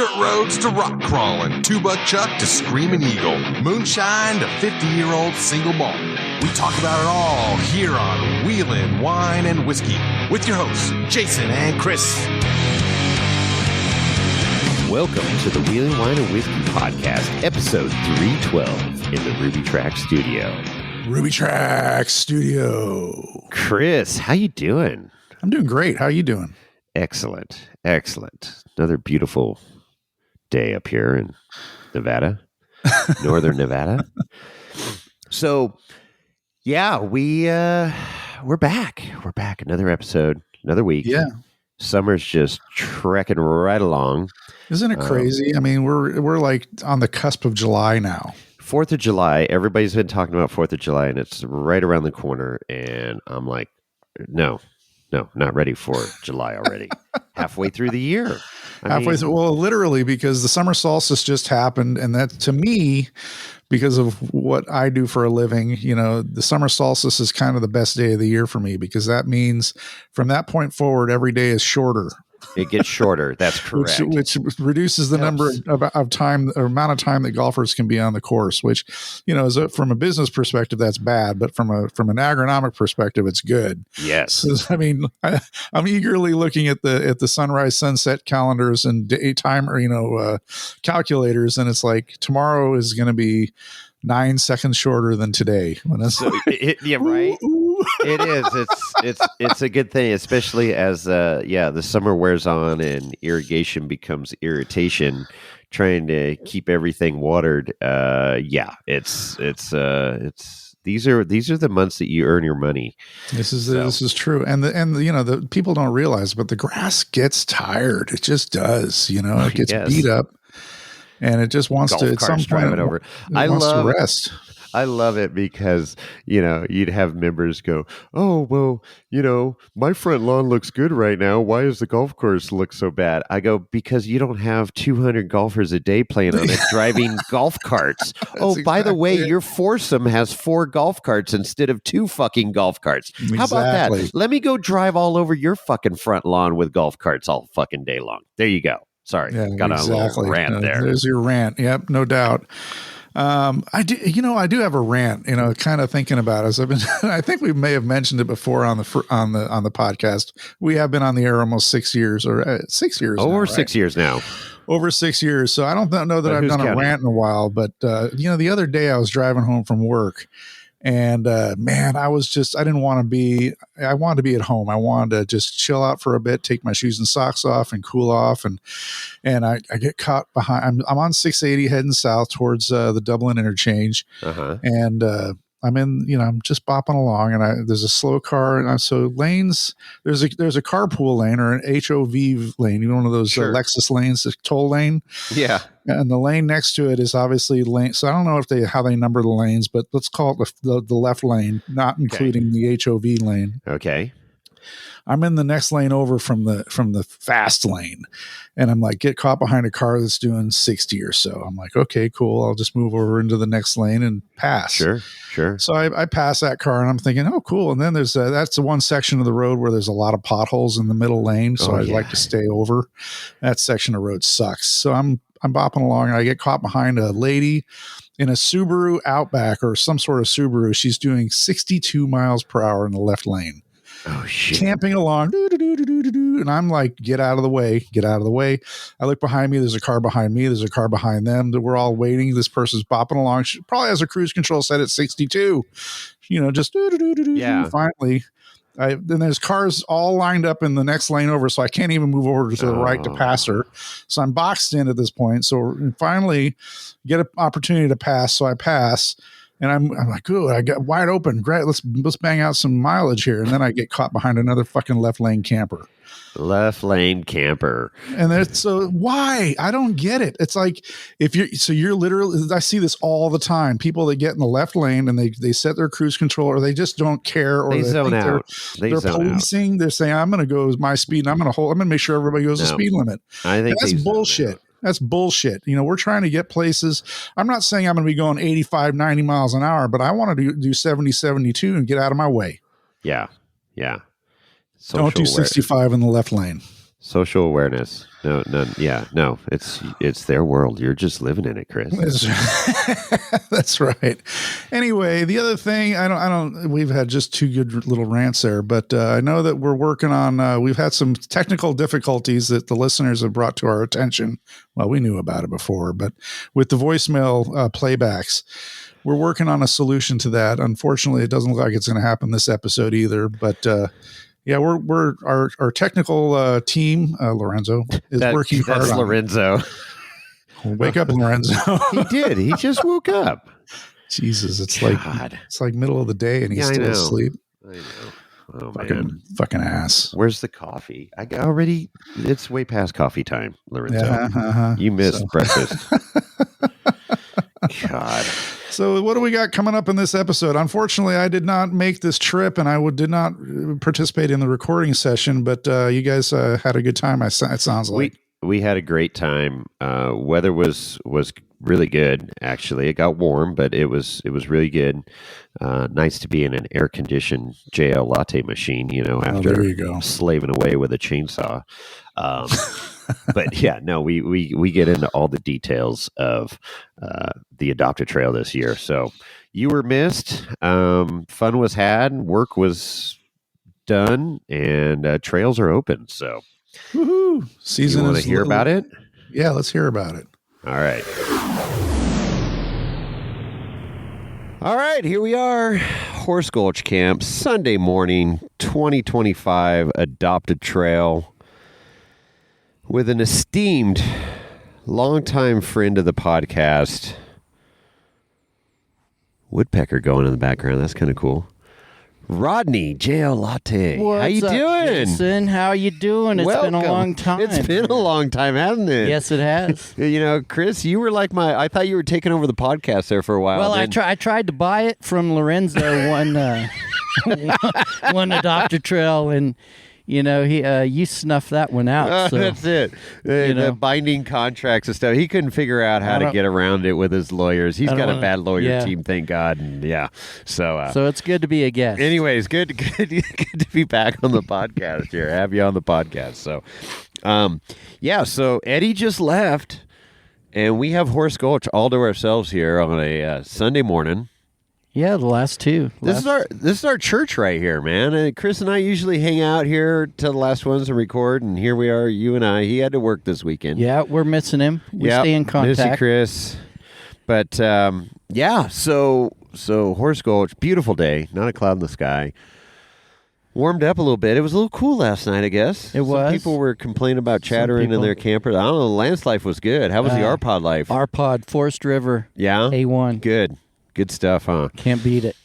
Dirt roads to rock crawling, two-buck chuck to screaming eagle, moonshine to 50-year-old single malt. We talk about it all here on Wheelin' Wine and Whiskey with your hosts, Jason and Chris. Welcome to the Wheelin' Wine and Whiskey podcast, episode 312 in the Ruby Track Studio. Ruby Track Studio. Chris, how you doing? I'm doing great. How you doing? Excellent. Another beautiful day up here in Nevada, northern Nevada. So, yeah, we're back. We're back. Another episode, another week. Yeah. Summer's just trekking right along. Isn't it crazy? I mean, we're like on the cusp of July now. 4th of July. Everybody's been talking about 4th of July, and it's right around the corner. And I'm like, no, not ready for July already. Halfway through the year. Well, literally, because the summer solstice just happened. And that, to me, because of what I do for a living, you know, the summer solstice is kind of the best day of the year for me, because that means from that point forward, every day is shorter. It gets shorter. That's correct. Which reduces the number of time or amount of time that golfers can be on the course, which, you know, from a business perspective, that's bad. But from an agronomic perspective, it's good. Yes. So, I mean, I'm eagerly looking at the sunrise sunset calendars and daytime, or, calculators. And it's like tomorrow is going to be 9 seconds shorter than today. Yeah, right. It is. It's a good thing, especially as the summer wears on and irrigation becomes irritation. Trying to keep everything watered. It's these are the months that you earn your money. This is true, and the people don't realize, but the grass gets tired. It just does. You know, it gets beat up. And it just wants to, at some point, over. To rest. I love it because, you know, you'd have members go, oh, well, you know, my front lawn looks good right now. Why does the golf course look so bad? I go, because you don't have 200 golfers a day playing on it driving golf carts. By the way, your foursome has 4 golf carts instead of 2 fucking golf carts. How about that? Let me go drive all over your fucking front lawn with golf carts all fucking day long. There you go. Sorry, got on a little rant there. There's your rant. Yep, no doubt. I do have a rant. You know, kind of thinking about it. I think we may have mentioned it before on the podcast. We have been on the air almost 6 years or 6 years. Over 6 years now. Over 6 years. So I don't know that I've done a rant in a while. But the other day I was driving home from work. And man, I didn't want to be. I wanted to be at home. I wanted to just chill out for a bit, take my shoes and socks off, and cool off. And I get caught behind. I'm on 680 heading south towards the Dublin interchange, and I'm just bopping along, and there's a slow car, and so lanes. There's a carpool lane or an HOV lane, one of those Lexus lanes, the toll lane. Yeah. And the lane next to it is obviously lane. So I don't know how they number the lanes, but let's call it the left lane, not including the HOV lane. Okay. I'm in the next lane over from the fast lane, and I'm like, get caught behind a car that's doing 60 or so. I'm like, okay, cool. I'll just move over into the next lane and pass. Sure. So I pass that car, and I'm thinking, oh, cool. And then that's the one section of the road where there's a lot of potholes in the middle lane. So I'd like to stay over. That section of road sucks. So I'm bopping along, and I get caught behind a lady in a Subaru Outback or some sort of Subaru. She's doing 62 miles per hour in the left lane. Oh, shit. Camping along, and I'm like, get out of the way. I look behind me. There's a car behind me. There's a car behind them. We're all waiting. This person's bopping along. She probably has her cruise control set at 62. You know, just Finally, then there's cars all lined up in the next lane over, so I can't even move over to the right to pass her. So I'm boxed in at this point. So finally, get an opportunity to pass. So I pass. And I'm like, good, I got wide open. Great. Let's bang out some mileage here. And then I get caught behind another fucking left lane camper. And so why? I don't get it. It's like, you're literally, I see this all the time. People that get in the left lane and they set their cruise control, or they just don't care, or they zone out. They're policing. They're saying, I'm going to go my speed, and I'm going to make sure everybody goes the speed limit. I think that's bullshit. That's bullshit. You know, we're trying to get places. I'm not saying I'm going to be going 85, 90 miles an hour, but I want to do 70, 72 and get out of my way. Yeah. Don't do 65 in the left lane. Social awareness. No, no. It's their world. You're just living in it, Chris. That's right. Anyway, the other thing, I don't. We've had just two good little rants there, but I know that we're working on. We've had some technical difficulties that the listeners have brought to our attention. Well, we knew about it before, but with the voicemail playbacks, we're working on a solution to that. Unfortunately, it doesn't look like it's going to happen this episode either, but. Yeah, we're our technical team, Lorenzo, is working hard. That's on Lorenzo. Wake up, Lorenzo. He did. He just woke up. Jesus, it's like middle of the day and he's still asleep. I know. Oh, man. Fucking ass. Where's the coffee? It's way past coffee time, Lorenzo. You missed breakfast. God. So what do we got coming up in this episode? Unfortunately, I did not make this trip and I did not participate in the recording session, but you guys had a good time. It sounds like we had a great time. Weather was really good. Actually, it got warm, but it was really good. Nice to be in an air conditioned JL latte machine. After there you go. Slaving away with a chainsaw. But yeah, no, we get into all the details of the Adopt a Trail this year. So you were missed. Fun was had. Work was done, and trails are open. So, woohoo! Season. You want to hear about it? Yeah, let's hear about it. All right. All right, here we are. Horse Gulch Camp, Sunday morning, 2025, Adopt a Trail. With an esteemed, longtime friend of the podcast, woodpecker going in the background. That's kind of cool. Rodney, JL Latte. What's How you up, doing? Jason? How you doing? It's been a long time. It's been a long time, hasn't it? Yes, it has. Chris, you were like I thought you were taking over the podcast there for a while. Well, I tried to buy it from Lorenzo one Adopt a Trail, and you snuffed that one out. So, that's it. The binding contracts and stuff. He couldn't figure out how to get around it with his lawyers. He's got a bad lawyer team, thank God. And so it's good to be a guest. Anyways, good to be back on the podcast here. Have you on the podcast. So, so Eddie just left, and we have Horse Gulch all to ourselves here on a Sunday morning. Yeah, the last two. This is our church right here, man. And Chris and I usually hang out here till the last ones and record, and here we are, you and I. He had to work this weekend. Yeah, we're missing him. We stay in contact. Miss you, Chris. But so Horse Gulch, beautiful day, not a cloud in the sky. Warmed up a little bit. It was a little cool last night, I guess. It was. Some people were complaining about chattering in their camper. I don't know. The Lance life was good. How was the RPod life? RPod, Forest River. Yeah? A1. Good stuff, huh? Can't beat it.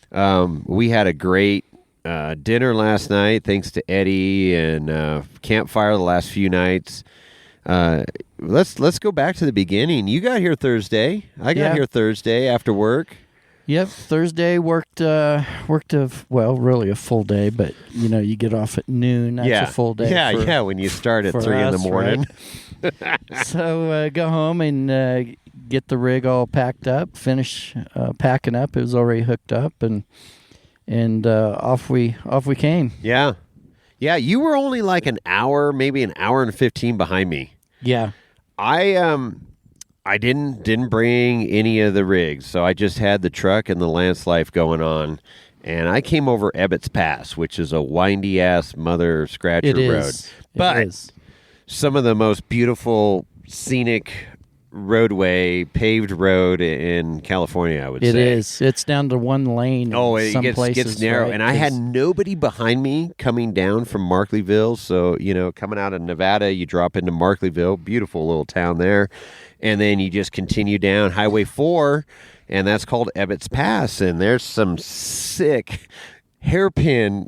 We had a great dinner last night, thanks to Eddie, and campfire the last few nights. Let's go back to the beginning. You got here Thursday. I got here Thursday after work. Yep, Thursday worked really a full day, but you get off at noon. That's a full day. Yeah, when you start at 3 in the morning. Right? So go home and get the rig all packed up, finish packing up. It was already hooked up, and off we came. Yeah. You were only like an hour, maybe an hour and 15 behind me. Yeah. I didn't bring any of the rigs, so I just had the truck and the Lance Life going on, and I came over Ebbets Pass, which is a windy ass mother scratcher road. But some of the most beautiful scenic paved road in California, I would say. It is. It's down to one lane. Oh, it gets narrow. Right? And I had nobody behind me coming down from Markleyville. So, coming out of Nevada, you drop into Markleyville, beautiful little town there. And then you just continue down Highway 4, and that's called Ebbets Pass. And there's some sick hairpin,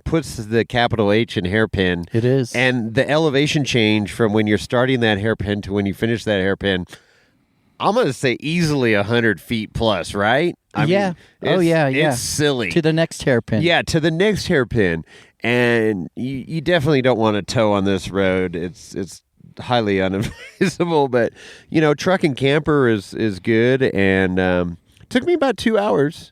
puts the capital H in hairpin. It is. And the elevation change from when you're starting that hairpin to when you finish that hairpin, I'm going to say easily 100 feet plus, right? It's silly. To the next hairpin. Yeah, to the next hairpin. And you definitely don't want to tow on this road. It's highly unadvisable, but, truck and camper is good. And took me about 2 hours.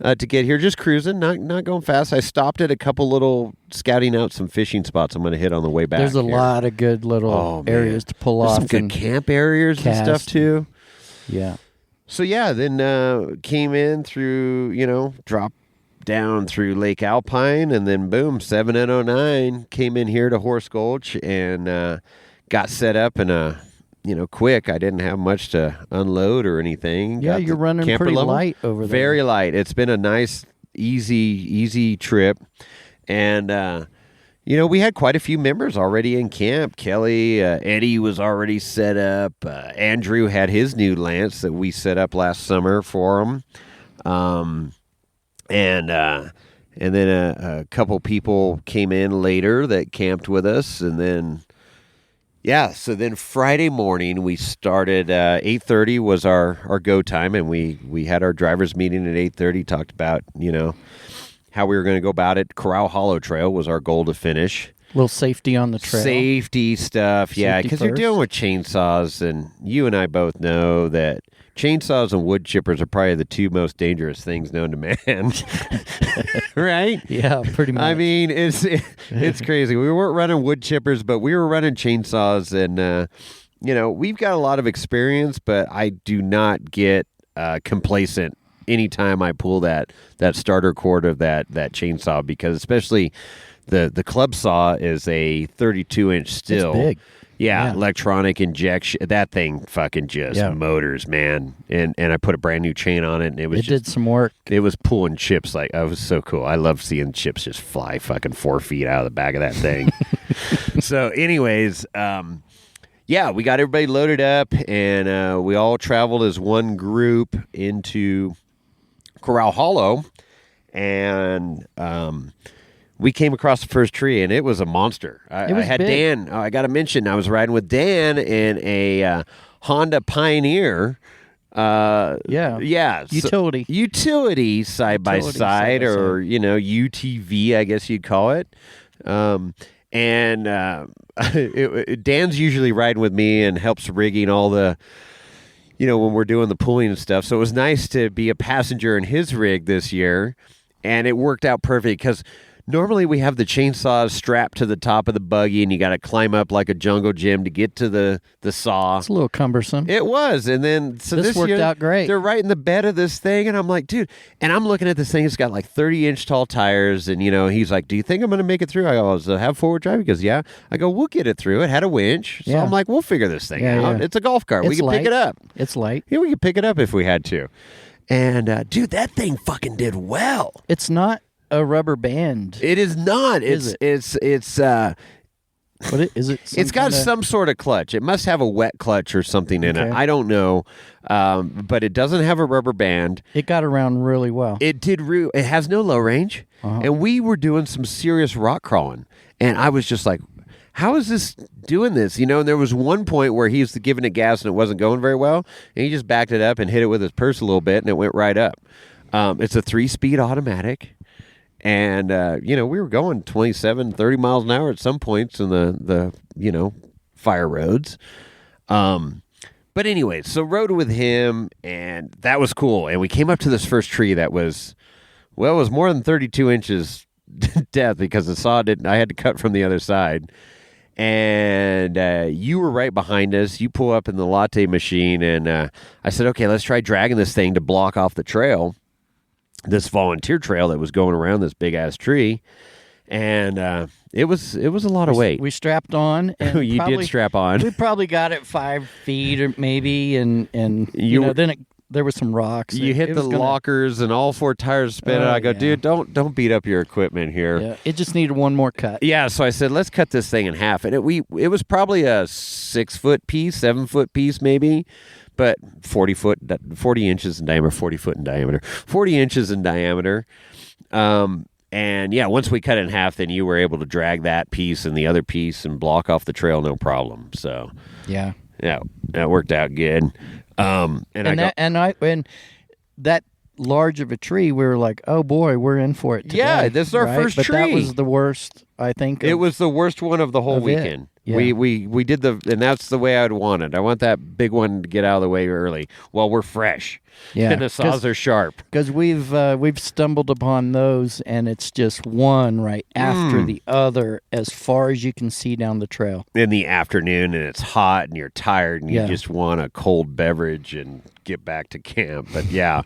to get here. Just cruising, not going fast. I stopped at a couple little scouting out some fishing spots I'm going to hit on the way back. There's a here. lot of good little areas to pull There's off. some good camp areas and stuff too. Yeah. So yeah, then came in through, dropped down through Lake Alpine, and then boom, 709 came in here to Horse Gulch and got set up in a, quick. I didn't have much to unload or anything. Yeah, you're running pretty light over there. Very light. It's been a nice, easy trip, and we had quite a few members already in camp. Kelly, Eddie was already set up. Andrew had his new Lance that we set up last summer for him. And then a couple people came in later that camped with us. And then, so then Friday morning we started, 8:30 was our go time. And we had our driver's meeting at 8:30, talked about, how we were going to go about it. Corral Hollow Trail was our goal to finish. A little safety on the trail. Safety stuff, yeah, because you're dealing with chainsaws, and you and I both know that chainsaws and wood chippers are probably the two most dangerous things known to man. Right? Yeah, pretty much. I mean, it's crazy. We weren't running wood chippers, but we were running chainsaws, and we've got a lot of experience, but I do not get complacent anytime I pull that starter cord of that chainsaw, because especially the club saw is a 32-inch still. It's big. Yeah, electronic injection. That thing fucking just motors, man. And I put a brand new chain on it, and it did some work. It was pulling chips like, it was so cool. I love seeing chips just fly fucking 4 feet out of the back of that thing. So anyways, we got everybody loaded up, and we all traveled as one group into Corral Hollow, and we came across the first tree, and it was a monster. I had big. Dan. I got to mention, I was riding with Dan in a Honda Pioneer. Utility side by side, or UTV, I guess you'd call it. Dan's usually riding with me and helps rigging all the, when we're doing the pulling and stuff. So it was nice to be a passenger in his rig this year, and it worked out perfect because normally we have the chainsaws strapped to the top of the buggy, and you got to climb up like a jungle gym to get to the saw. It's a little cumbersome. It was, and then this worked out great. They're right in the bed of this thing, and I'm like, dude, and I'm looking at this thing. It's got like 30-inch tall tires, and he's like, do you think I'm going to make it through? I go, does it have forward drive? He goes, yeah. I go, we'll get it through. It had a winch, so I'm like, we'll figure this thing out. Yeah. It's a golf cart. We can pick it up. It's light. Yeah, we can pick it up if we had to. And dude, that thing fucking did well. It's not a rubber band. It is not. It's what is it? It's got some sort of clutch. It must have a wet clutch or something in it. I don't know, but it doesn't have a rubber band. It got around really well. It did. It has no low range, and we were doing some serious rock crawling, and I was just like, how is this doing this? And there was one point where he was giving it gas and it wasn't going very well, and he just backed it up and hit it with his purse a little bit, and it went right up. It's a 3-speed automatic. And, we were going 27, 30 miles an hour at some points in the fire roads. But anyways, so rode with him, and that was cool. And we came up to this first tree that was, it was more than 32 inches depth because the saw I had to cut from the other side. And you were right behind us. You pull up in the latte machine, and I said, okay, let's try dragging this thing to block off the trail. This volunteer trail that was going around this big ass tree, and it was a lot of weight. We strapped on. And you did strap on. We probably got it 5 feet or maybe, and then there was some rocks. You hit the lockers, and all 4 tires spin. And I go, dude, don't beat up your equipment here. Yeah, it just needed one more cut. Yeah, so I said, let's cut this thing in half, and it was probably a 6-foot piece, 7-foot piece maybe. But 40 inches in diameter, 40 foot in diameter, 40 inches in diameter. And once we cut it in half, then you were able to drag that piece and the other piece and block off the trail, no problem. So yeah, that worked out good. And that large of a tree, we were like, oh boy, we're in for it today. Yeah, this is our first tree. But that was the worst, I think. It was the worst one of the whole weekend. Yeah. We did and that's the way I'd want it. I want that big one to get out of the way early while we're fresh. Yeah, And the saws are sharp. Because we've stumbled upon those, and it's just one right after the other as far as you can see down the trail. In the afternoon, and it's hot, and you're tired, and you just want a cold beverage and get back to camp. But yeah,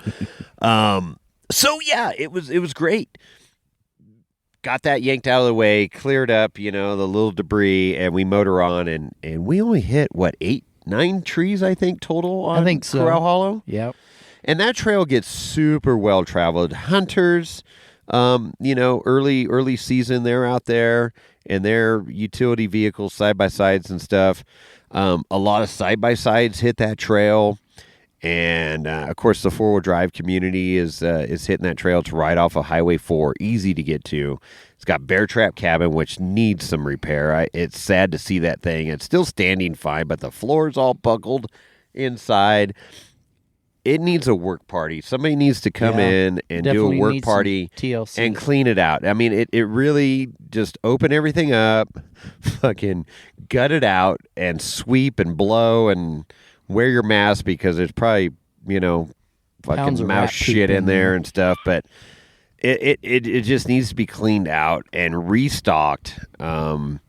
so yeah, it was great. Got that yanked out of the way, cleared up, the little debris, and we motor on, and we only hit, 8-9 trees, I think, total on I think so. Corral Hollow? Yep. And that trail gets super well traveled. Hunters, early season, they're out there, and their utility vehicles, side-by-sides and stuff. A lot of side-by-sides hit that trail. And, of course, the four-wheel drive community is hitting that trail. It's right off of Highway 4, easy to get to. It's got bear trap cabin, which needs some repair. It's sad to see that thing. It's still standing fine, but the floor's all buckled inside. It needs a work party. Somebody needs to come in and do a work party TLC. And clean it out. I mean, it really just open everything up, fucking gut it out, and sweep and blow and wear your mask because there's probably, fucking mouse shit in there and stuff. But it just needs to be cleaned out and restocked and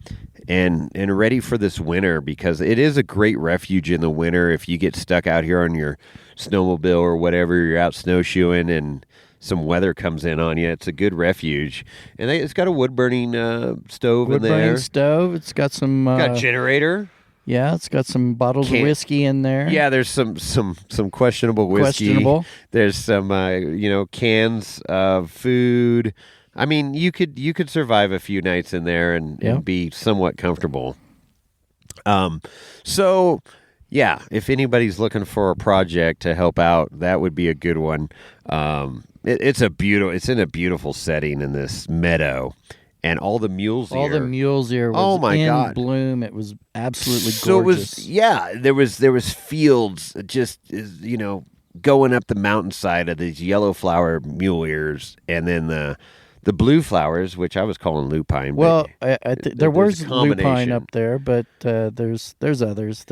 ready for this winter, because it is a great refuge in the winter if you get stuck out here on your snowmobile or whatever, you're out snowshoeing and some weather comes in on you. It's a good refuge. And it's got a wood-burning stove in there. Wood-burning stove. It's got some... got a generator. Yeah, it's got some bottles of whiskey in there. Yeah, there's some questionable whiskey. There's some cans of food. I mean, you could survive a few nights in there and be somewhat comfortable. So yeah, if anybody's looking for a project to help out, that would be a good one. It's in a beautiful setting in this meadow. And all the mules here. All the mules here was in bloom. It was absolutely gorgeous. There was fields just, going up the mountainside of these yellow flower mule ears, and then the blue flowers, which I was calling lupine. Well, there was lupine up there, but there's others.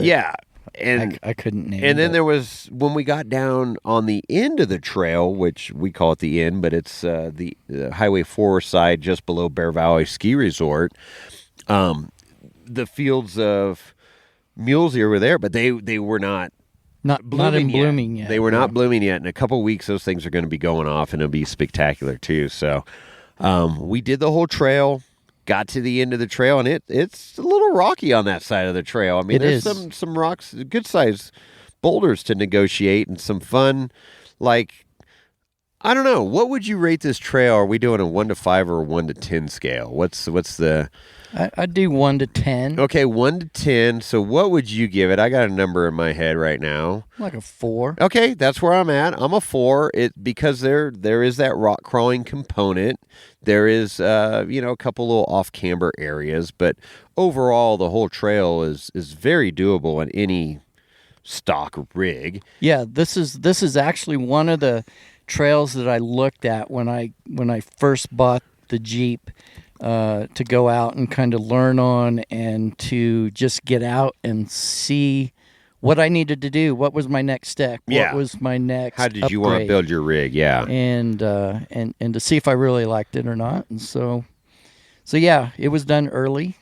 And I couldn't name. And then there was, when we got down on the end of the trail, which we call it the end, but it's the Highway 4 side just below Bear Valley Ski Resort. The fields of mules here were there, but they were not blooming yet. They were not blooming yet. In a couple of weeks, those things are going to be going off, and it'll be spectacular too. So we did the whole trail. Got to the end of the trail, and it's a little rocky on that side of the trail. I mean, there's some rocks, good size boulders to negotiate, and some fun. Like, I don't know, what would you rate this trail? Are we doing a 1 to 5 or a 1 to 10 scale? What's the? I'd do 1 to 10. Okay, 1 to 10. So what would you give it? I got a number in my head right now. Like a 4. Okay, that's where I'm at. I'm a 4. Because there is that rock crawling component. There is a couple little off camber areas, but overall the whole trail is very doable on any stock rig. Yeah, this is actually one of the trails that I looked at when I first bought the Jeep. To go out and kind of learn on, and to just get out and see what I needed to do. What was my next step? Yeah. What was my next How did upgrade? You want to build your rig? Yeah. And to see if I really liked it or not. And so yeah, it was done early.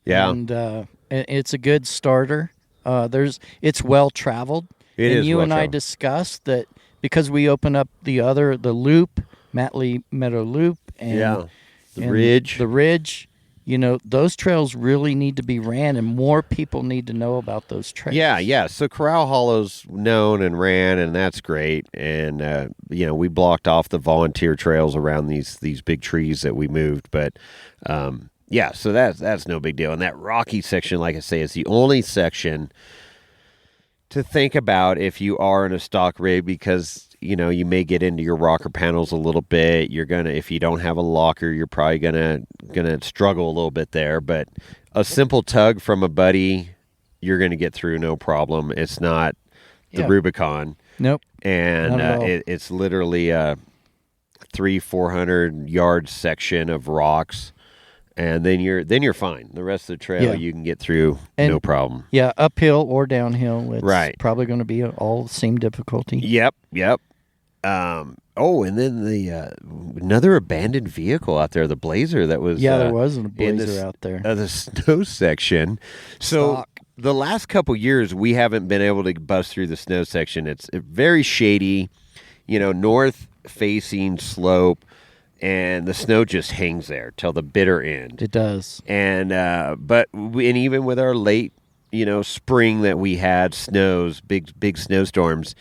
Yeah. And it's a good starter. It's well traveled. And you and I discussed that because we opened up the loop, Matley Meadow Loop, and the ridge. Those trails really need to be ran, and more people need to know about those trails. Yeah. So Corral Hollow's known and ran, and that's great. And we blocked off the volunteer trails around these big trees that we moved. But so that's no big deal. And that rocky section, like I say, is the only section to think about if you are in a stock rig, because you may get into your rocker panels a little bit. If you don't have a locker, you're probably gonna struggle a little bit there. But a simple tug from a buddy, you're gonna get through no problem. It's not the Rubicon. Nope. And it's literally a 300-400 yard section of rocks, and then you're fine. The rest of the trail Yeah. you can get through And- no problem. Yeah, uphill or downhill. It's Right. probably going to be all the same difficulty. Yep. And then the another abandoned vehicle out there, the Blazer that was there was a in Blazer out there. the snow section. So Stock. the last couple years we haven't been able to bust through the snow section. It's very shady, north facing slope, and the snow just hangs there till the bitter end. It does. And and even with our late spring that we had big snowstorms,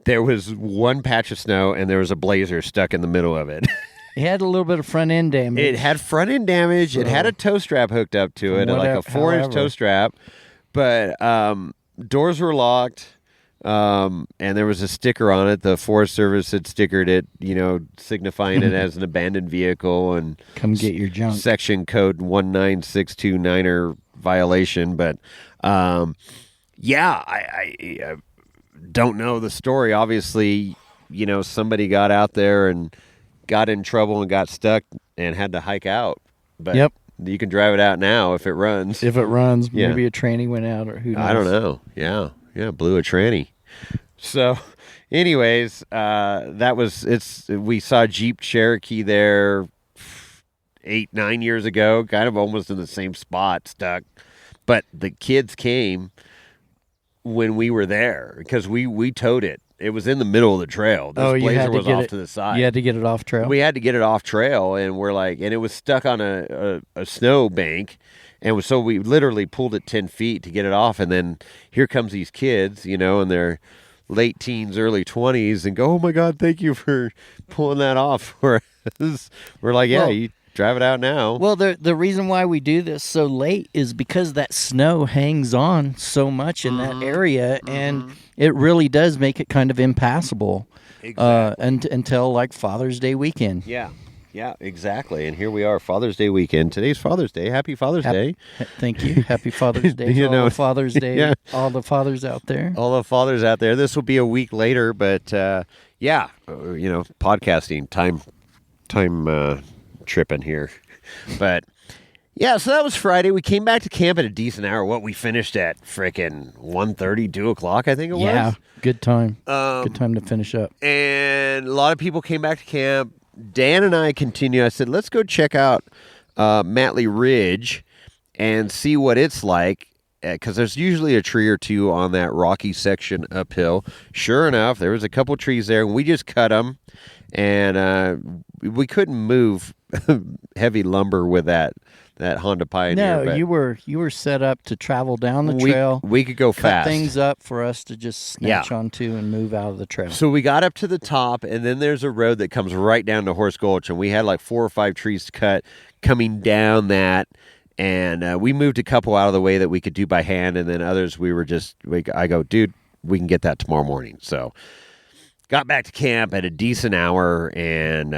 there was one patch of snow and there was a Blazer stuck in the middle of it. It had a little bit of front end damage. It had front end damage. It had a tow strap hooked up to it, like a 4-inch tow strap. But doors were locked, and there was a sticker on it. The Forest Service had stickered it, signifying it as an abandoned vehicle and Come get your junk. section code 19629er violation. But I don't know the story. Obviously, somebody got out there and got in trouble and got stuck and had to hike out. But Yep. you can drive it out now if it runs. If it runs, Yeah. maybe a tranny went out or who knows. I don't know. Yeah, blew a tranny. So, anyways, we saw Jeep Cherokee there 8-9 years ago, kind of almost in the same spot, stuck. But the kids came when we were there because we towed it. It was in the middle of the trail. This Blazer was off to the side. You had to get it off trail. We had to get it off trail, and and it was stuck on a snow bank, and so we literally pulled it 10 feet to get it off, and then here comes these kids, in their late teens, early 20s, and go, "Oh my God, thank you for pulling that off for us." We're like, "Yeah, you drive it out now." Well, the reason why we do this so late is because that snow hangs on so much in that area, and it really does make it kind of impassable until like Father's Day weekend. Yeah, exactly. And here we are, Father's Day weekend. Today's Father's Day. Happy Father's Day. Thank you. Happy Father's Day to all the Father's Day, all the fathers out there. All the fathers out there. This will be a week later, but podcasting time tripping here. But yeah, so that was Friday. We came back to camp at a decent hour. We finished at frickin' 1:30, 2 o'clock, I think it was. Yeah, good time. Good time to finish up. And a lot of people came back to camp. Dan and I continue. I said, let's go check out Matley Ridge and see what it's like, because there's usually a tree or two on that rocky section uphill. Sure enough, there was a couple trees there, and we just cut them, and we couldn't move heavy lumber with that Honda Pioneer. No, you were set up to travel down the trail. We could go cut fast. things up for us to just snatch onto and move out of the trail. So we got up to the top, and then there's a road that comes right down to Horse Gulch, and we had like 4 or 5 trees to cut coming down that, and we moved a couple out of the way that we could do by hand, and then others I go, dude, we can get that tomorrow morning. So got back to camp at a decent hour, and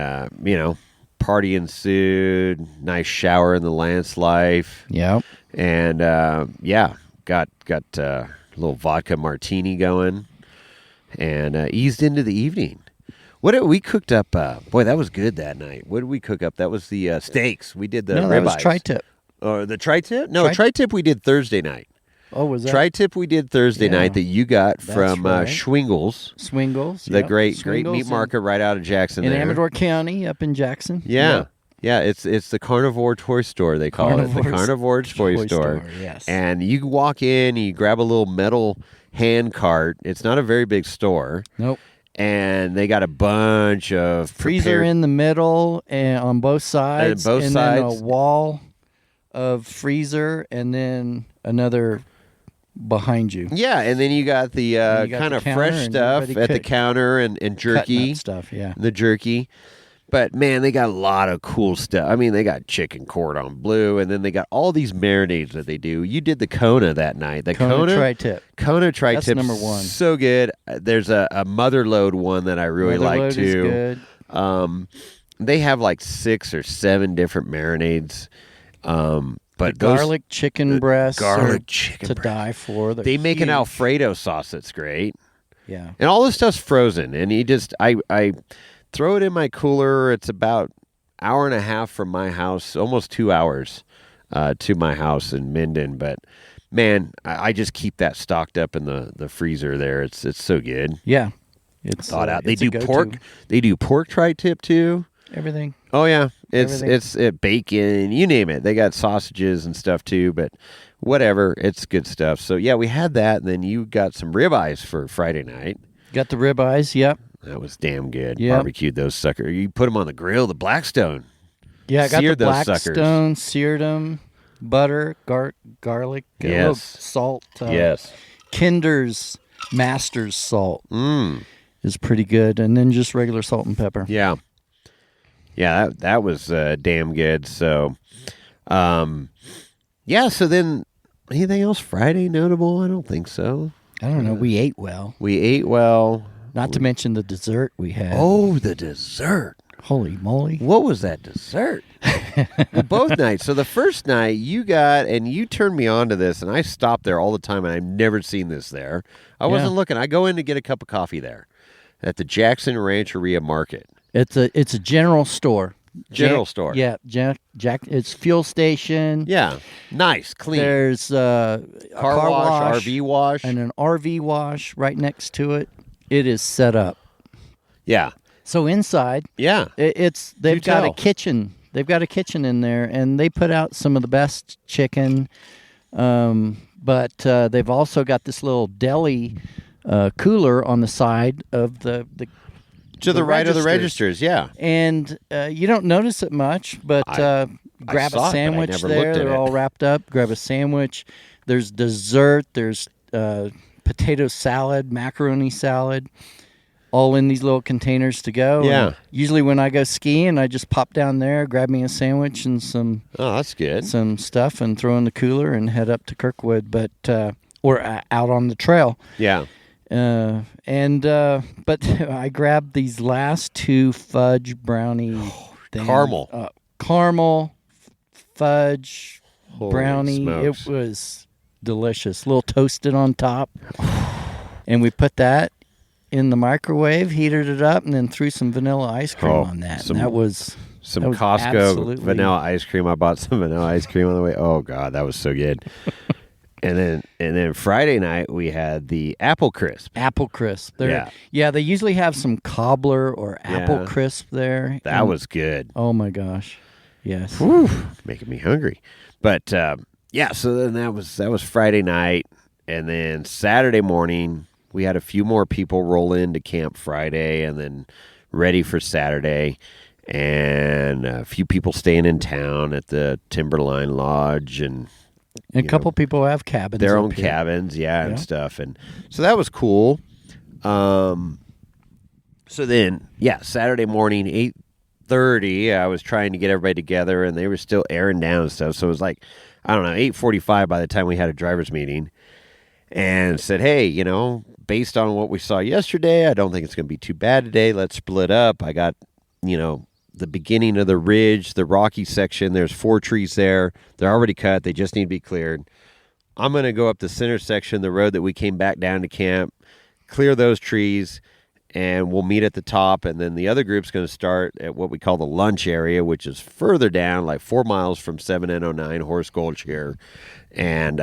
party ensued. Nice shower in the Lance Life. Yep. And got a little vodka martini going, and eased into the evening. What did we cooked up? Boy, that was good that night. What did we cook up? That was the steaks. We did the ribeyes. That was tri-tip. Or the tri-tip? No, tri-tip we did Thursday night. Oh, was that? Tri-tip we did Thursday night that you got from right. Schwingles. Swingles. The yep. great Swingles meat market right out of Jackson in there. Amador County up in Jackson. Yeah. Yeah, it's the Carnivore Toy Store, they call it. The Carnivore Toy Store. Yes. And you walk in, you grab a little metal hand cart. It's not a very big store. Nope. And they got a bunch of freezer in the middle and on both sides. And then a wall of freezer and then another behind you. Yeah, and then you got the kind of fresh stuff at the counter and jerky stuff. Yeah, the jerky. But man, they got a lot of cool stuff. I mean, they got chicken cordon bleu, and then they got all these marinades that they do. You did the Kona that night. The Kona tri-tip. Kona tri-tip. That's number one. So good. There's a Motherlode one that I really like too. Is good. They have like 6 or 7 different marinades. But garlic chicken breasts, chicken to die for. They make an Alfredo sauce that's great. Yeah, and all this stuff's frozen, and I throw it in my cooler. It's about hour and a half from my house, almost 2 hours to my house in Minden. But man, I just keep that stocked up in the freezer there. It's so good. Yeah, it's Thought out. They it's a do go-to. pork. They do pork tri-tip too. Everything. Oh yeah, it's Everything. bacon, you name it. They got sausages and stuff too, but whatever, it's good stuff. So yeah, we had that, and then you got some ribeyes for Friday night. Got the ribeyes. Yep. That was damn good. Yep. Barbecued those suckers. You put them on the grill, the Blackstone. Yeah, I got Seared the those suckers. Blackstone, seared them, butter, garlic, a little Yes. salt. Yes. Kinder's Master's salt Mm. is pretty good, and then just regular salt and pepper. Yeah. Yeah, that was damn good. So, yeah. So then, anything else Friday notable? I don't think so. I don't know. We ate well. We ate well. Not to mention the dessert we had. Oh, the dessert. Holy moly. What was that dessert? Well, both nights. So the first night you got, and you turned me on to this, and I stopped there all the time, and I've never seen this there. I wasn't looking. I go in to get a cup of coffee there at the Jackson Rancheria Market. It's a general store. General store. Yeah, Jack. It's fuel station. Yeah. Nice. Clean. There's a car wash, RV wash. and an RV wash right next to it. It is set up. Yeah. So inside, Yeah. they've got tell. a kitchen. They've got a kitchen in there, and they put out some of the best chicken. But they've also got this little deli cooler on the side of the To the right of the registers. registers, yeah. And you don't notice it much, but grab saw it, but I a sandwich never there. looked at They're it. all wrapped up. Grab a sandwich. There's dessert. There's potato salad, macaroni salad, all in these little containers to go. Yeah. And usually when I go skiing, I just pop down there, grab me a sandwich and some Oh, that's good. stuff and throw in the cooler and head up to Kirkwood, but or out on the trail. Yeah. But I grabbed these last two fudge brownie things. Caramel. Fudge Holy brownie. smokes. It was delicious. A little toasted on top. And we put that in the microwave, heated it up, and then threw some vanilla ice cream on that. And that was Some that was Costco absolutely- vanilla ice cream. I bought some vanilla ice cream on the way. Oh God, that was so good. and then Friday night we had the apple crisp. Apple crisp. Yeah. Yeah, they usually have some cobbler or apple Yeah. crisp there. That And- was good. Oh my gosh. Yes. Whew, making me hungry. But yeah, so then that was Friday night, and then Saturday morning we had a few more people roll into camp Friday, and then ready for Saturday, and a few people staying in town at the Timberline Lodge, and And a couple people have cabins. their up own here. cabins, Yeah. and stuff, and so that was cool. So then, yeah, Saturday morning, 8:30, I was trying to get everybody together, and they were still airing down and stuff. So it was like, I don't know, 8:45 by the time we had a driver's meeting, and said, hey, based on what we saw yesterday, I don't think it's going to be too bad today. Let's split up. I got, the beginning of the ridge, the rocky section. There's 4 trees there. They're already cut. They just need to be cleared. I'm going to go up the center section, the road that we came back down to camp, clear those trees, and we'll meet at the top. And then the other group's going to start at what we call the lunch area, which is further down, like 4 miles from 7N09 Horse Gulch here. And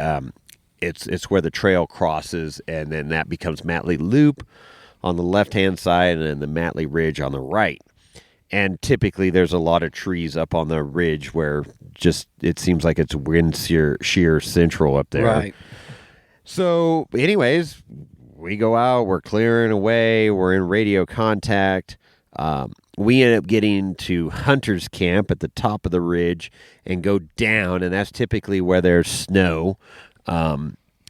it's where the trail crosses, and then that becomes Matley Loop on the left-hand side, and then the Matley Ridge on the right. And typically there's a lot of trees up on the ridge where just it seems like it's wind sheer central up there. Right. So anyways, we go out, we're clearing away, we're in radio contact. We end up getting to Hunter's Camp at the top of the ridge and go down, and that's typically where there's snow.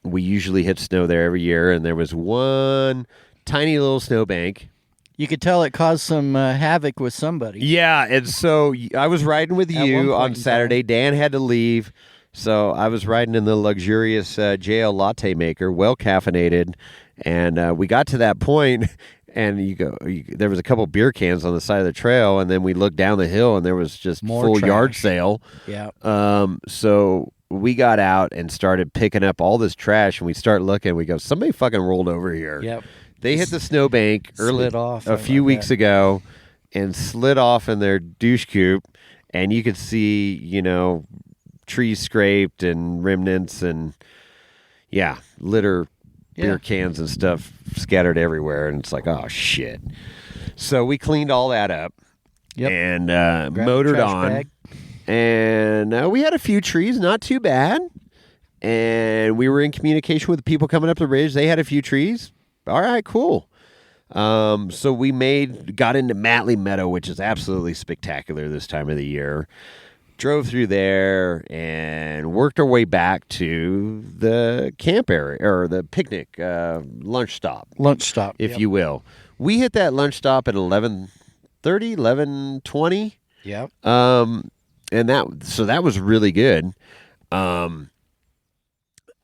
We usually hit snow there every year, and there was one tiny little snowbank. You could tell it caused some havoc with somebody. Yeah, and so I was riding with At one you point on in Saturday. Dan had to leave, so I was riding in the luxurious JL latte maker, well caffeinated, and we got to that point, and there was a couple beer cans on the side of the trail, and then we looked down the hill, and there was just More full trash. yard sale. Yeah. So we got out and started picking up all this trash, and we start looking. We go, somebody fucking rolled over here. Yep. They hit the snowbank early Slid off, a few weeks ago, and slid off in their douche coop, and you could see, trees scraped and remnants and, litter, beer cans and stuff scattered everywhere. And it's like, oh, shit. So we cleaned all that up and motored on. Bag. And we had a few trees, not too bad. And we were in communication with the people coming up the ridge. They had a few trees. All right, cool. So we got into Matley Meadow, which is absolutely spectacular this time of the year. Drove through there and worked our way back to the camp area or the picnic lunch stop. If you will. We hit that lunch stop at 11:30, 11:20. Yep. And that was really good.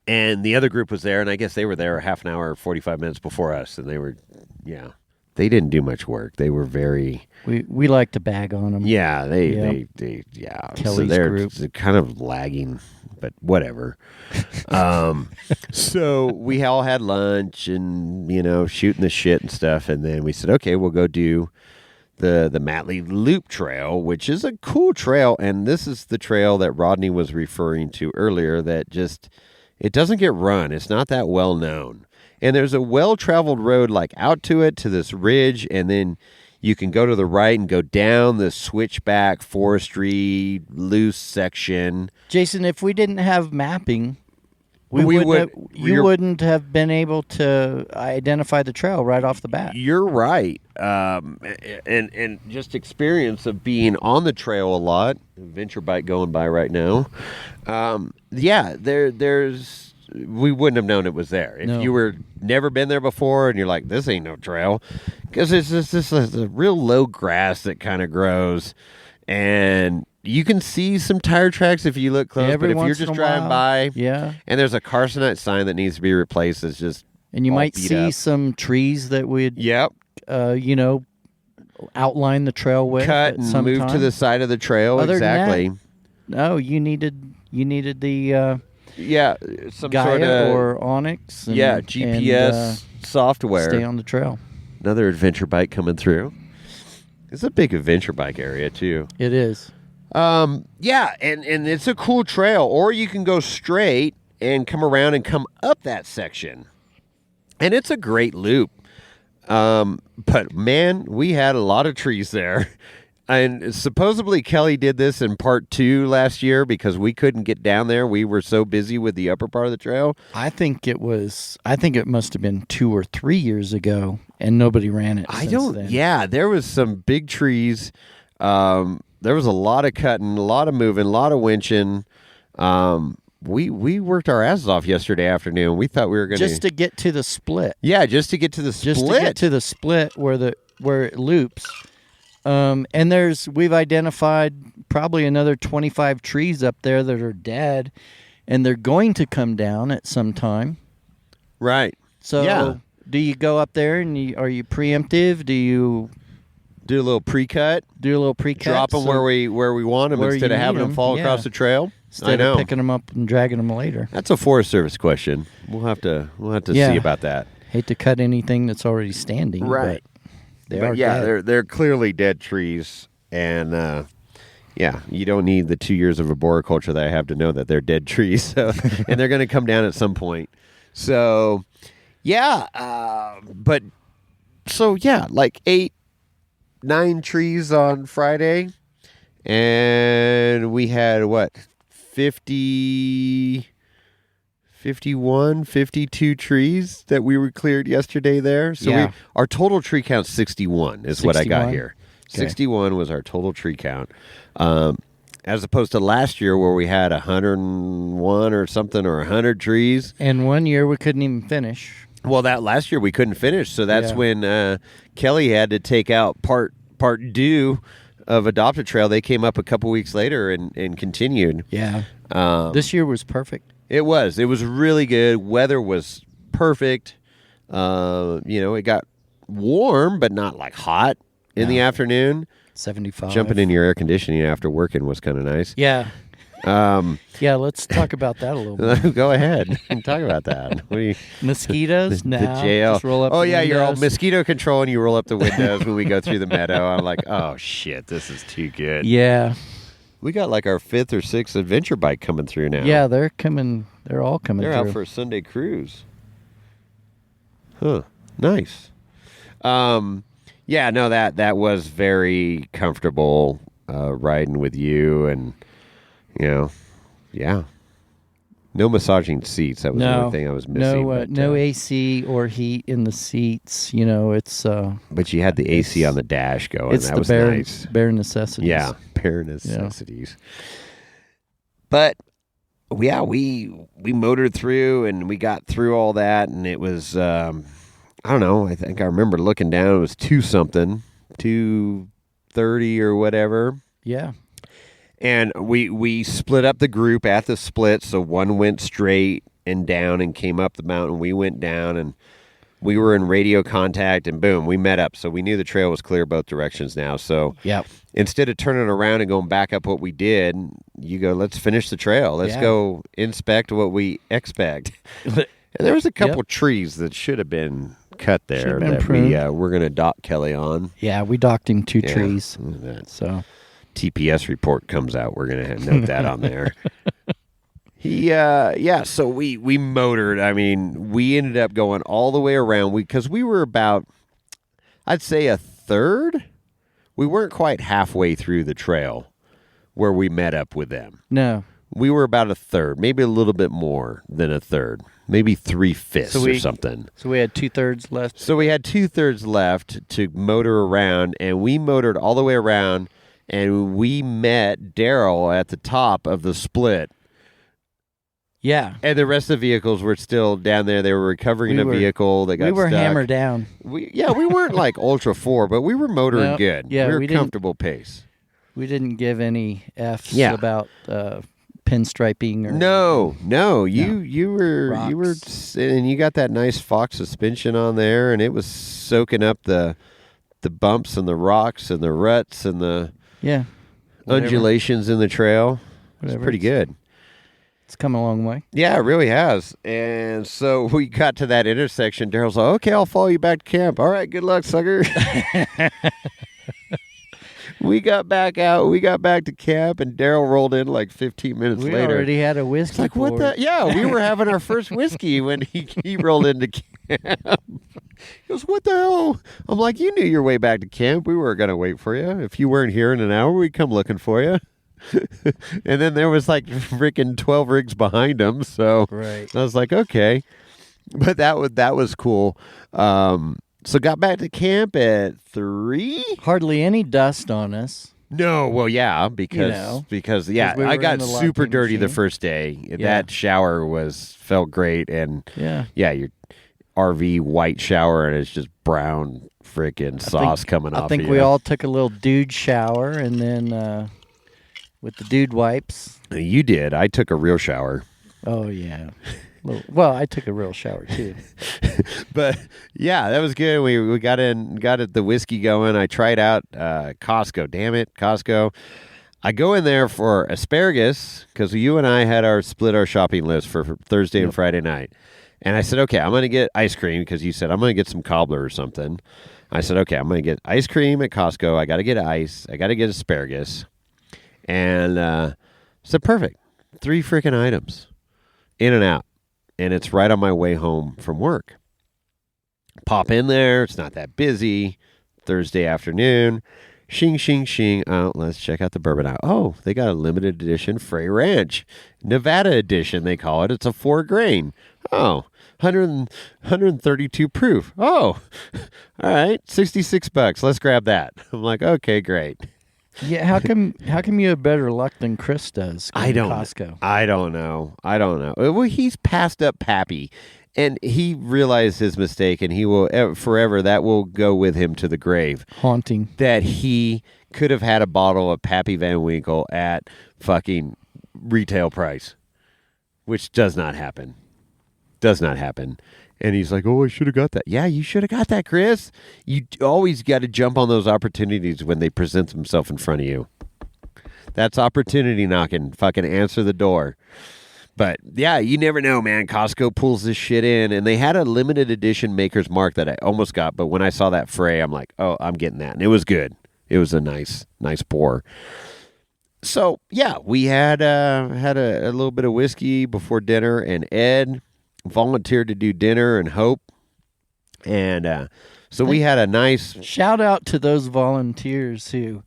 And the other group was there, and I guess they were there a half an hour, 45 minutes before us, and they were, they didn't do much work. They were very... We like to bag on them. Yeah, they Kelly's so group. They're kind of lagging, but whatever. So we all had lunch and, shooting the shit and stuff, and then we said, okay, we'll go do the Matley Loop Trail, which is a cool trail, and this is the trail that Rodney was referring to earlier that just... It doesn't get run. It's not that well known. And there's a well-traveled road like out to it, to this ridge, and then you can go to the right and go down the switchback forestry loose section. Jason, if we didn't have mapping, you wouldn't have been able to identify the trail right off the bat. You're right. And just experience of being on the trail a lot. Adventure bike going by right now. There's we wouldn't have known it was there if you were never been there before and you're like, this ain't no trail, because it's just a real low grass that kind of grows, and you can see some tire tracks if you look close. But if you're just driving by, and there's a Carsonite sign that needs to be replaced, it's just and you might see some trees that would outline the trail with, cut and move to the side of the trail. Other exactly. Than that, no, you needed the some Gaia sort of or Onyx. And, GPS software. Stay on the trail. Another adventure bike coming through. It's a big adventure bike area too. It is. And it's a cool trail, or you can go straight and come around and come up that section, and it's a great loop. But man, we had a lot of trees there. And supposedly Kelly did this in part 2 last year because we couldn't get down there. We were so busy with the upper part of the trail. I think it must have been 2 or 3 years ago, and nobody ran it. Then. Yeah, there was some big trees. There was a lot of cutting, a lot of moving, a lot of winching. We worked our asses off yesterday afternoon. We thought we were going to... Just to get to the split. Yeah, just to get to the split. Just to get to the split where it loops. And we've identified probably another 25 trees up there that are dead, and they're going to come down at some time. Right. So do you go up there and are you preemptive? Do you do a little pre-cut? Drop them where we want them instead of having them fall across the trail? Instead of picking them up and dragging them later. That's a Forest Service question. We'll have to see about that. Hate to cut anything that's already standing. Right. They're clearly dead trees, and you don't need the 2 years of arboriculture that I have to know that they're dead trees, so, and they're going to come down at some point. So, like 8-9 trees on Friday, and we had 51, 52 trees that we were cleared yesterday there. So our total tree count 61 is 61? What I got here. Okay. 61 was our total tree count. As opposed to last year where we had 101 or something, or 100 trees. And one year we couldn't even finish. Well, that last year we couldn't finish. So that's when Kelly had to take out part due of Adopt a Trail. They came up a couple weeks later and continued. Yeah. This year was perfect. It was really good. Weather was perfect. It got warm, but not like hot in the afternoon. 75. Jumping in your air conditioning after working was kind of nice. Yeah. Yeah, let's talk about that a little bit. Go ahead and talk about that. What do you, Mosquitoes? No. the jail. Just roll up Oh the yeah, you're all windows. mosquito control, and you roll up the windows when we go through the meadow. I'm like, oh shit, this is too good. Yeah. We got like our 5th or 6th adventure bike coming through now. Yeah, they're coming. They're all coming They're through. out for a Sunday cruise. Huh. Nice. Yeah, no, that was very comfortable riding with you, and yeah. No massaging seats. That was the only thing I was missing. No AC or heat in the seats. It's. But you had the AC on the dash going. It's that the was bare, nice. bare necessities. Yeah, bare necessities. But yeah, we motored through and we got through all that, and it was I don't know. I think I remember looking down. It was 2-something, 2:30 or whatever. Yeah. And we split up the group at the split, so one went straight and down and came up the mountain. We went down, and we were in radio contact, and boom, we met up. So we knew the trail was clear both directions now. So yeah, instead of turning around and going back up what we did, you go, let's finish the trail. Let's go inspect what we expect. And there was a couple trees that should have been cut there that we're going to dock Kelly on. Yeah, we docked him 2 trees. So TPS report comes out. We're going to note that on there. So we motored. I mean, we ended up going all the way around because we were about, I'd say, a third. We weren't quite halfway through the trail where we met up with them. No. We were about a third, maybe a little bit more than a third, maybe 3/5 or something. So we had 2/3 left. So we had 2/3 left to motor around, and we motored all the way around, and we met Daryl at the top of the split. Yeah. And the rest of the vehicles were still down there. They were recovering a vehicle. They got We were stuck. hammered down. We weren't like Ultra 4, but we were motoring good. Yeah, we were comfortable pace. We didn't give any F's about pinstriping or No. You were rocks. and you got that nice Fox suspension on there, and it was soaking up the bumps and the rocks and the ruts and the undulations in the trail. It's pretty good. It's come a long way. Yeah, it really has. And so we got to that intersection. Daryl's like, okay, I'll follow you back to camp. All right, good luck, sucker. We got back out. We got back to camp, and Daryl rolled in like 15 minutes later. We already had a whiskey. It's like, what the? Yeah, we were having our first whiskey when he rolled into camp. He goes, what the hell? I'm like, you knew your way back to camp. We weren't going to wait for you. If you weren't here in an hour, we'd come looking for you. And then there was like freaking 12 rigs behind him. So I was like, okay. But that was cool. So got back to camp at 3. Hardly any dust on us. No, well, yeah, because we I got super dirty the first day. Yeah. That shower felt great, and your RV white shower, and it's just brown freaking sauce coming off. I think we all took a little dude shower, and then with the dude wipes. You did. I took a real shower. Oh yeah. Well, I took a real shower too. But yeah, that was good. We got the whiskey going. I tried out Costco. Damn it, Costco. I go in there for asparagus because you and I had split our shopping list for Thursday and Friday night. And I said, okay, I'm going to get ice cream because you said I'm going to get some cobbler or something. I said, okay, I'm going to get ice cream at Costco. I got to get ice. I got to get asparagus. And so perfect. 3 freaking items in and out. And it's right on my way home from work. Pop in there. It's not that busy. Thursday afternoon. Shing, shing, shing. Oh, let's check out the bourbon out. Oh, they got a limited edition Frey Ranch. Nevada edition, they call it. It's a 4 grain. Oh, 132 proof. Oh, all right. $66. Let's grab that. I'm like, okay, great. Yeah, how come you have better luck than Chris does? Costco. I don't know. Well, he's passed up Pappy, and he realized his mistake, and he will forever. That will go with him to the grave. Haunting that he could have had a bottle of Pappy Van Winkle at fucking retail price, which does not happen. And he's like, oh, I should have got that. Yeah, you should have got that, Chris. You always got to jump on those opportunities when they present themselves in front of you. That's opportunity knocking. Fucking answer the door. But yeah, you never know, man. Costco pulls this shit in, and they had a limited edition Maker's Mark that I almost got, but when I saw that fray, I'm like, oh, I'm getting that, and it was good. It was a nice pour. So yeah, we had a little bit of whiskey before dinner, and Ed volunteered to do dinner, and Hope, and so we had a nice shout out to those volunteers who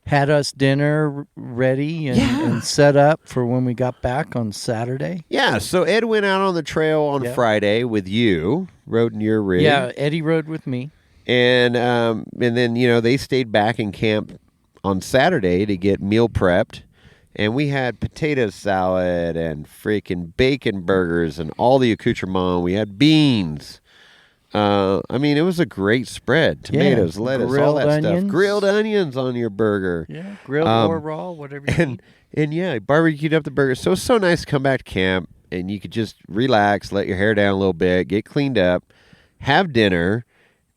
had us dinner ready and set up for when we got back on Saturday. Yeah, so Ed went out on the trail on Friday with you, rode in your rig. Yeah, Eddie rode with me. And then, they stayed back in camp on Saturday to get meal prepped. And we had potato salad and freaking bacon burgers and all the accoutrement. We had beans. It was a great spread. Tomatoes, lettuce, all that stuff. Grilled onions on your burger. Yeah, grilled or raw, whatever you need. And yeah, barbecued up the burger. So it's so nice to come back to camp and you could just relax, let your hair down a little bit, get cleaned up, have dinner,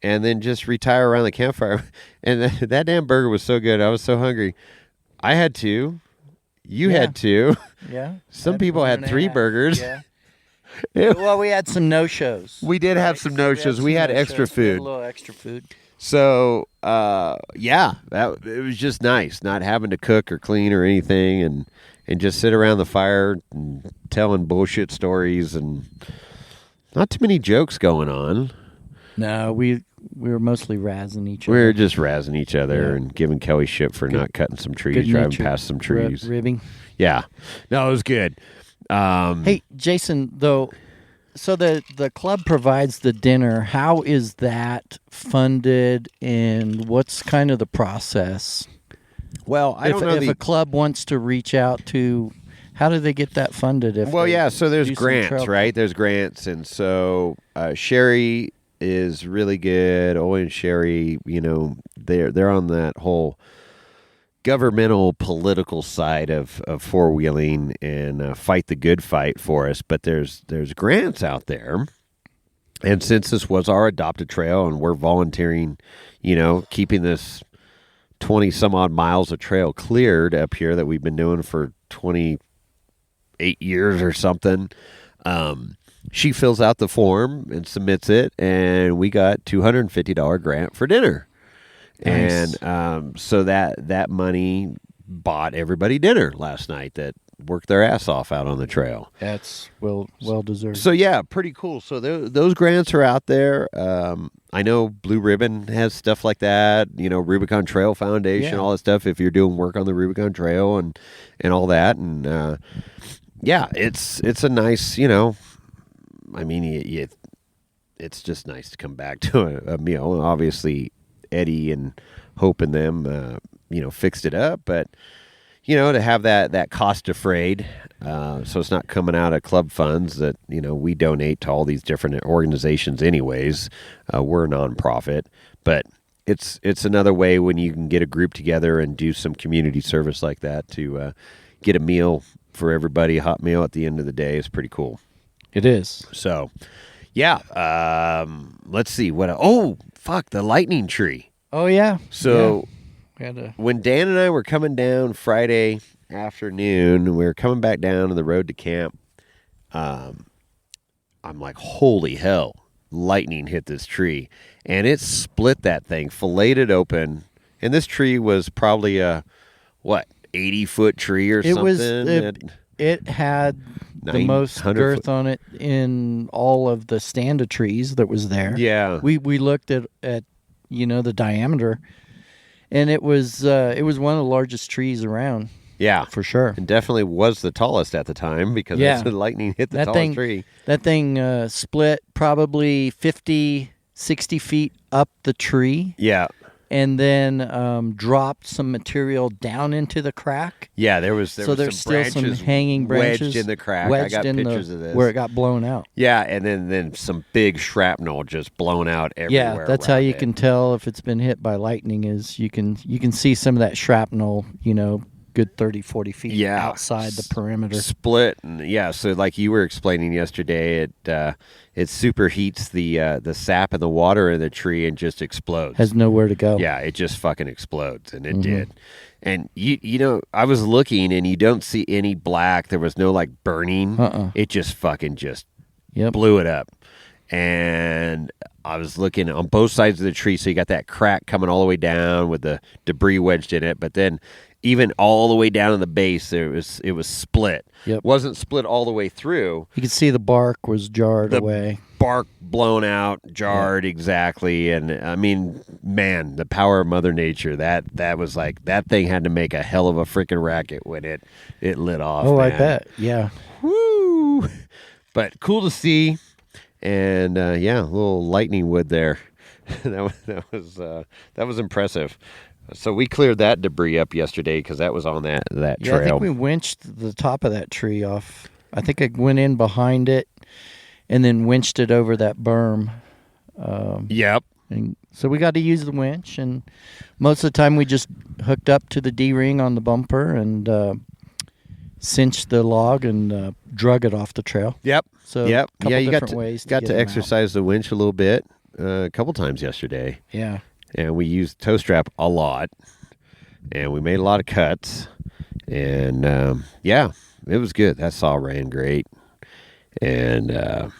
and then just retire around the campfire. And that damn burger was so good. I was so hungry. I had two. You had two. Yeah. Some people had 3 burgers. Yeah. Well, we had some no-shows. We did have some no-shows. We had extra food. We had a little extra food. So, it was just nice not having to cook or clean or anything and just sit around the fire and telling bullshit stories and not too many jokes going on. No, we were mostly razzing each other. We were just razzing each other and giving Kelly shit for not cutting some trees, driving past some trees. Ribbing. Yeah. No, it was good. Hey, Jason, though, so the club provides the dinner. How is that funded, and what's kind of the process? Well, I don't know. If a club wants to reach out to, how do they get that funded? So there's grants, right? There's grants, and so Sherry is really good. Owen and Sherry, they're on that whole governmental political side of four-wheeling and fight the good fight for us, but there's grants out there, and since this was our adopted trail and we're volunteering, keeping this 20 some odd miles of trail cleared up here that we've been doing for 28 years or something, she fills out the form and submits it, and we got $250 grant for dinner. Nice. And so that money bought everybody dinner last night that worked their ass off out on the trail. That's well deserved. So yeah, pretty cool. So those grants are out there. I know Blue Ribbon has stuff like that. Rubicon Trail Foundation, all that stuff. If you're doing work on the Rubicon Trail and all that, and it's a nice. It's just nice to come back to a meal. Obviously, Eddie and Hope and them, fixed it up, but to have that cost defrayed, so it's not coming out of club funds that we donate to all these different organizations. Anyways, we're a nonprofit, but it's another way when you can get a group together and do some community service like that to get a meal for everybody, a hot meal at the end of the day is pretty cool. It is. So, yeah. Let's see what. Oh, fuck, the lightning tree. Oh yeah. So when Dan and I were coming down Friday afternoon, we were coming back down to the road to camp. I'm like, holy hell! Lightning hit this tree, and it split that thing, filleted it open. And this tree was probably a 80-foot tree or something. It had the most girth on it in all of the stand of trees that was there. Yeah. We looked at the diameter, and it was one of the largest trees around. Yeah. For sure. And definitely was the tallest at the time because the lightning hit the tallest tree. That thing split probably 50, 60 feet up the tree. Yeah. And then dropped some material down into the crack. Yeah, there's still branches some hanging branches wedged in the crack. I got pictures of this where it got blown out. Yeah, and then some big shrapnel just blown out everywhere. Yeah, that's how you can tell if it's been hit by lightning. Is you can see some of that shrapnel, good 30, 40 feet Yeah. outside the perimeter. Split. And yeah, so like you were explaining yesterday, it superheats the sap in the water in the tree and just explodes. Has nowhere to go. Yeah, it just fucking explodes, and it did. And you know, I was looking, and you don't see any black. There was no like burning. It just fucking blew it up. And I was looking on both sides of the tree, so you got that crack coming all the way down with the debris wedged in it. But then, even all the way down to the base, it was split. Yep. Wasn't split all the way through. You could see the bark was jarred away. Bark blown out, jarred exactly. And I mean, man, the power of Mother Nature. That was like, that thing had to make a hell of a freaking racket when it lit off. Oh, man. I bet. Yeah. Woo! But cool to see. And yeah, a little lightning wood there. that was impressive. So we cleared that debris up yesterday because that was on that trail. Yeah, I think we winched the top of that tree off. I think I went in behind it and then winched it over that berm. Yep. And so we got to use the winch, and most of the time we just hooked up to the D-ring on the bumper and cinched the log and drug it off the trail. Yep. So yep. a couple Yeah, you different ways to got get to them exercise the winch a little bit a couple times yesterday. Yeah. And we used toe strap a lot, and we made a lot of cuts. And yeah, it was good. That saw ran great. And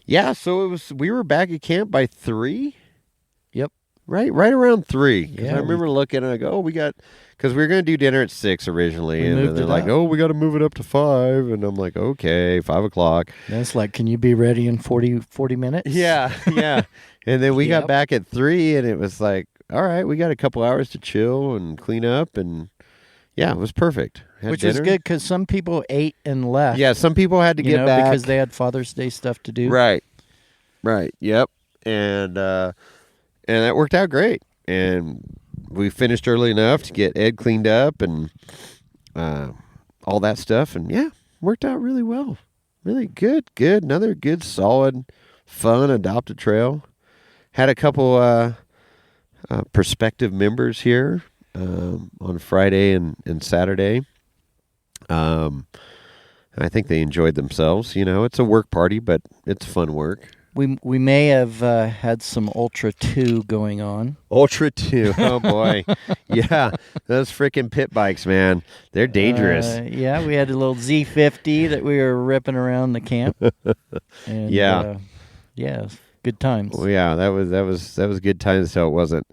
yeah, so we were back at camp by 3. Yep. Right around 3. Because Yeah, I remember looking and I go, because we were going to do dinner at 6 originally. And moved they're it like, up. oh, we got to move it up to 5. And I'm like, okay, 5 o'clock. That's like, can you be ready in 40 minutes? Yeah. And then we got Yep. back at 3, and it was like, all right, we got a couple hours to chill and clean up. And yeah, it was perfect. Had Which was dinner. good because some people ate and left. Yeah, some people had to get back. because they had Father's Day stuff to do. Right. Yep. And that worked out great. And we finished early enough to get Ed cleaned up and all that stuff. And yeah, worked out really well. Really good. Another good, solid, fun adopted trail. Had a couple prospective members here on Friday and Saturday. I think they enjoyed themselves. You know, it's a work party, but it's fun work. We may have had some Ultra 2 going on. Ultra 2. Oh, boy. Yeah. Those freaking pit bikes, man. They're dangerous. Yeah, we had a little Z50 that we were ripping around the camp. And, Yeah. yeah, good times. Well, yeah, that was good times until it wasn't.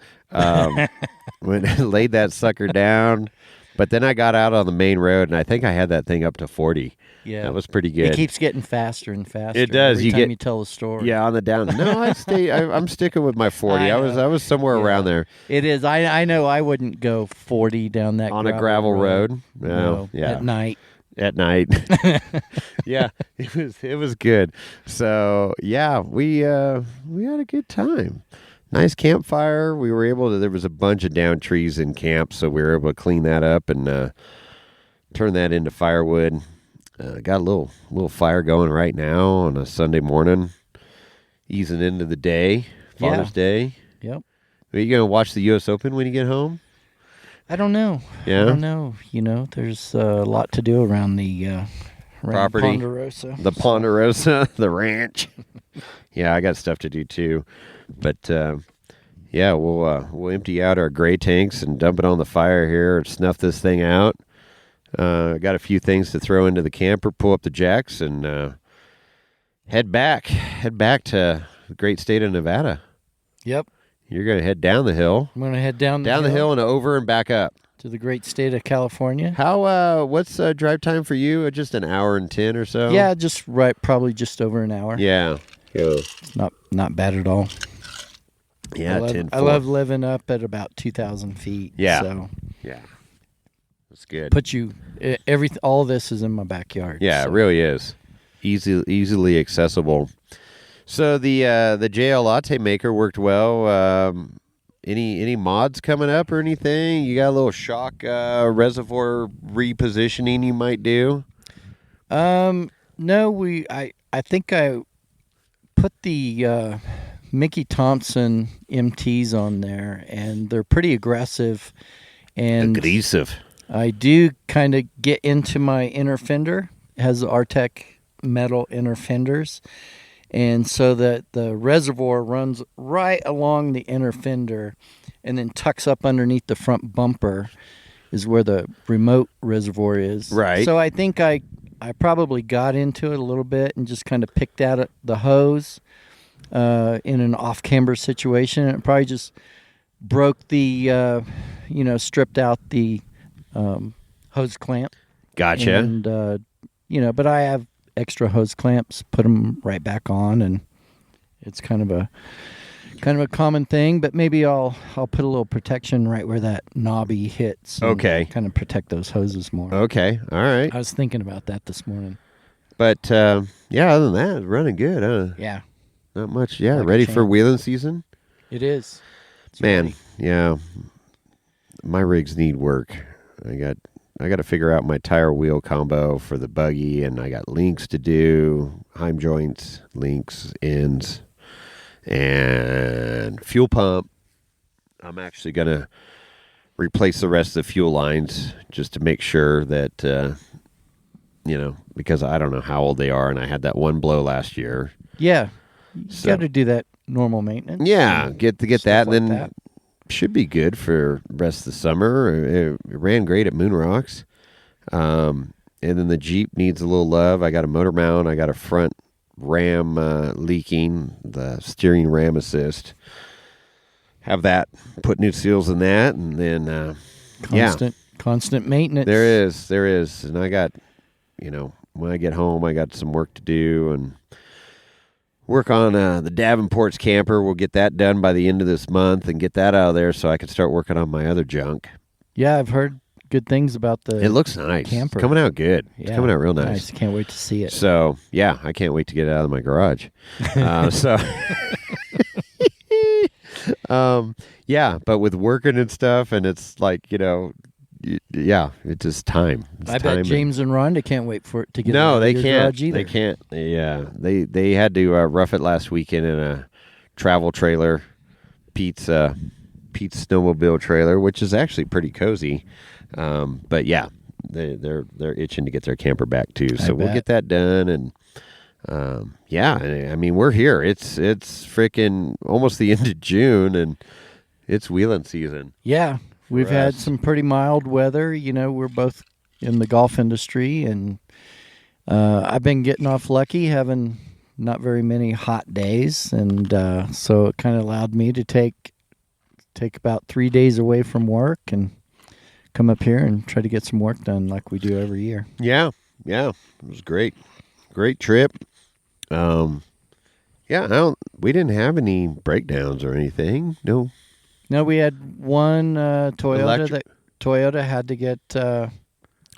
When I laid that sucker down, but then I got out on the main road, and I think I had that thing up to 40. Yeah. That was pretty good. It keeps getting faster and faster. It does. Every time you tell the story. Yeah, on the down. No, I'm sticking with my 40. I was somewhere around there. It is. I know I wouldn't go 40 down that On a gravel road. No, yeah. at night. At night. Yeah, it was good. So yeah, we had a good time. Nice campfire. We were able to. There was a bunch of down trees in camp, so we were able to clean that up and turn that into firewood. Got a little fire going right now on a Sunday morning, easing into the day, Father's Day. Yep. Are you gonna watch the U.S. Open when you get home? I don't know. Yeah? I don't know. You know, there's a lot to do around the around Property. Ponderosa. The Ponderosa, the ranch. Yeah, I got stuff to do too. But yeah, we'll empty out our gray tanks and dump it on the fire here and snuff this thing out. Got a few things to throw into the camper, pull up the jacks, and head back to the great state of Nevada. Yep. You're going to head down the hill. I'm going to head down the hill and over and back up. To the great state of California. How? What's drive time for you? Just an hour and 10 or so? Yeah, probably just over an hour. Yeah. It's not bad at all. Yeah, I love living up at about 2,000 feet. Yeah. So yeah. That's good. All of this is in my backyard. Yeah, so. It really is. Easily accessible. So the JL Latte Maker worked well. Any mods coming up or anything? You got a little shock reservoir repositioning you might do? No, I think I put the Mickey Thompson MTs on there, and they're pretty aggressive. And Aggressive. I do kind of get into my inner fender. It has the Artec metal inner fenders. And so that the reservoir runs right along the inner fender and then tucks up underneath the front bumper is where the remote reservoir is. Right. So I think I probably got into it a little bit and just kind of picked out the hose in an off-camber situation. And it probably just broke the, stripped out the hose clamp. Gotcha. And, but I have extra hose clamps, put them right back on, and it's kind of a common thing, but maybe I'll put a little protection right where that knobby hits. Okay. Kind of protect those hoses more. Okay. All right. I was thinking about that this morning. But other than that, it's running good, huh? Yeah. Not much. Yeah, Like a ready for champ. wheeling season? It is. It's Man, ready. yeah. My rigs need work. I got to figure out my tire wheel combo for the buggy, and I got links to do, heim joints, links, ends, and fuel pump. I'm actually going to replace the rest of the fuel lines just to make sure that, because I don't know how old they are, and I had that one blow last year. Yeah. You So- got to do that normal maintenance. Yeah, and get stuff that, and like then that. should be good for the rest of the summer. It ran great at Moon Rocks. And then the Jeep needs a little love. I got a motor mount. I got a front ram leaking, the steering ram assist. Have that, put new seals in that, and then, Constant maintenance. There is. And I got, when I get home, I got some work to do and work on the Davenport's camper. We'll get that done by the end of this month and get that out of there so I can start working on my other junk. Yeah, I've heard good things about the It looks nice. camper. It's coming out good. It's Yeah, coming out real nice. Can't wait to see it. So, yeah, I can't wait to get it out of my garage. But with working and stuff, and it's like, it's just time. It's I time bet James and Rhonda can't wait for it to get out No, of they your can't. garage either. They can't. They had to rough it last weekend in a travel trailer, Pete's snowmobile trailer, which is actually pretty cozy. But yeah, they're itching to get their camper back too. So we'll get that done, and I mean we're here. It's freaking almost the end of June, and it's wheeling season. Yeah, we've had us. some pretty mild weather. We're both in the golf industry, and I've been getting off lucky having not very many hot days, and so it kind of allowed me to take about 3 days away from work and come up here and try to get some work done like we do every year. Yeah, it was great trip. We didn't have any breakdowns or anything. No, we had one Toyota Toyota had to get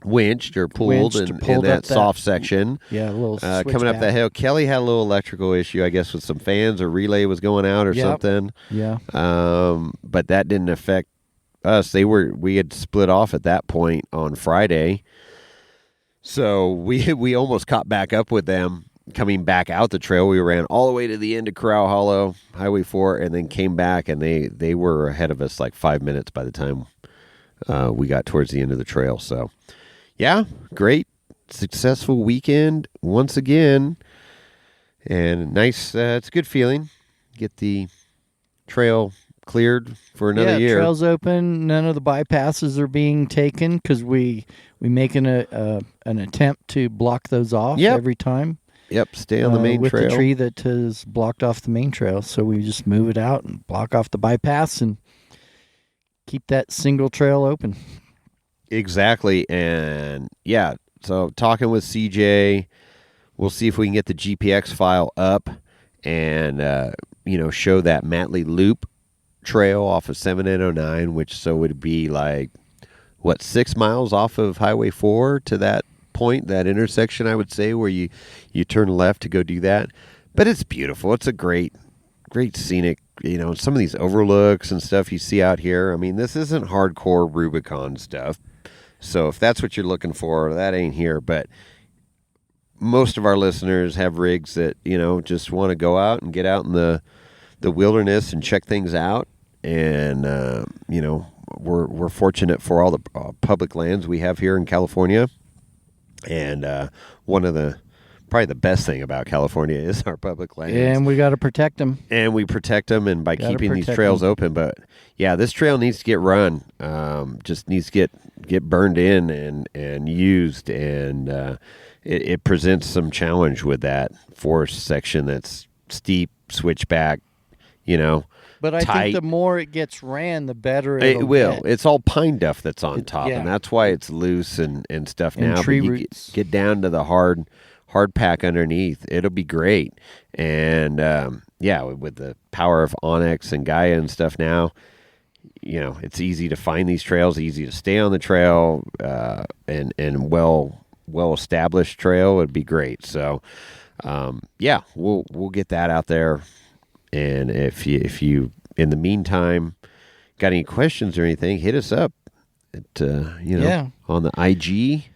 winched or pulled Winched or in pulled that up that- soft section. a little Coming up switchback. that hill. Kelly had a little electrical issue, I guess, with some fans or relay was going out or Yep. something. Yeah. But that didn't affect us. We had split off at that point on Friday. So we almost caught back up with them coming back out the trail. We ran all the way to the end of Corral Hollow, Highway 4, and then came back, and they were ahead of us like 5 minutes by the time we got towards the end of the trail. So, yeah, great, successful weekend once again, and nice. It's a good feeling. Get the trail cleared for another year. Trails open. None of the bypasses are being taken because we making an attempt to block those off Yep. every time. Yep, stay on the main with trail. the tree that is blocked off the main trail. So we just move it out and block off the bypass and keep that single trail open. Exactly, and yeah. So talking with CJ, we'll see if we can get the GPX file up and show that Matley Loop trail off of 7809, which would be like 6 miles off of Highway 4 to that point, that intersection, I would say, where you turn left to go do that. But it's beautiful. It's a great scenic, some of these overlooks and stuff you see out here. I mean, this isn't hardcore Rubicon stuff. So if that's what you're looking for, that ain't here. But most of our listeners have rigs that, just want to go out and get out in the wilderness and check things out. And, we're fortunate for all the public lands we have here in California, and one of the probably the best thing about California is our public lands, And we got to protect them. and we protect them, and by Gotta keeping these protect trails 'em. open. But yeah, this trail needs to get run, just needs to get burned in and used, and it presents some challenge with that forest section that's steep, switchback, But I tight. think the more it gets ran, the better It will. get. It's all pine duff that's on top, yeah. and that's why it's loose and stuff And now. tree but you roots. get down to the hard pack underneath. It'll be great. And with the power of Onyx and Gaia and stuff now, it's easy to find these trails, easy to stay on the trail, and well established trail would be great. So we'll get that out there. And if you in the meantime got any questions or anything, hit us up at on the IG.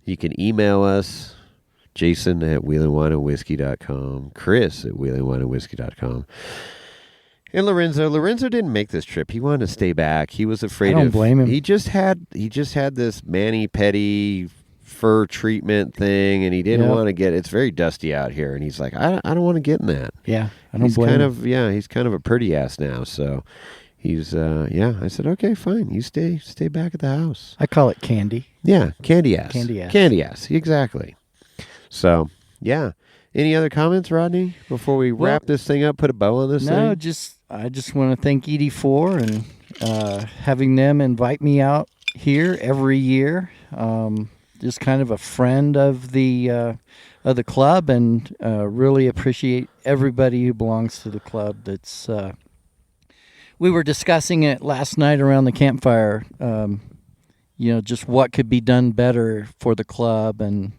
You can email us, Jason at wheelingwineandwhiskey.com, Chris at wheelingwineandwhiskey.com. And Lorenzo didn't make this trip. He wanted to stay back. He was afraid I don't blame him. He just had this mani-pedi fur treatment thing, and he didn't want to get. It's very dusty out here, and he's like, I don't want to get in that. Yeah, I don't blame him. He's kind of a pretty ass now. So he's I said, okay, fine. You stay back at the house. I call it candy. Yeah, candy ass. Candy ass. Exactly. So yeah. Any other comments, Rodney, before we wrap this thing up? Put a bow on this thing. No, I just want to thank ED4 and having them invite me out here every year. Just kind of a friend of the club, and really appreciate everybody who belongs to the club. That's we were discussing it last night around the campfire. Just what could be done better for the club and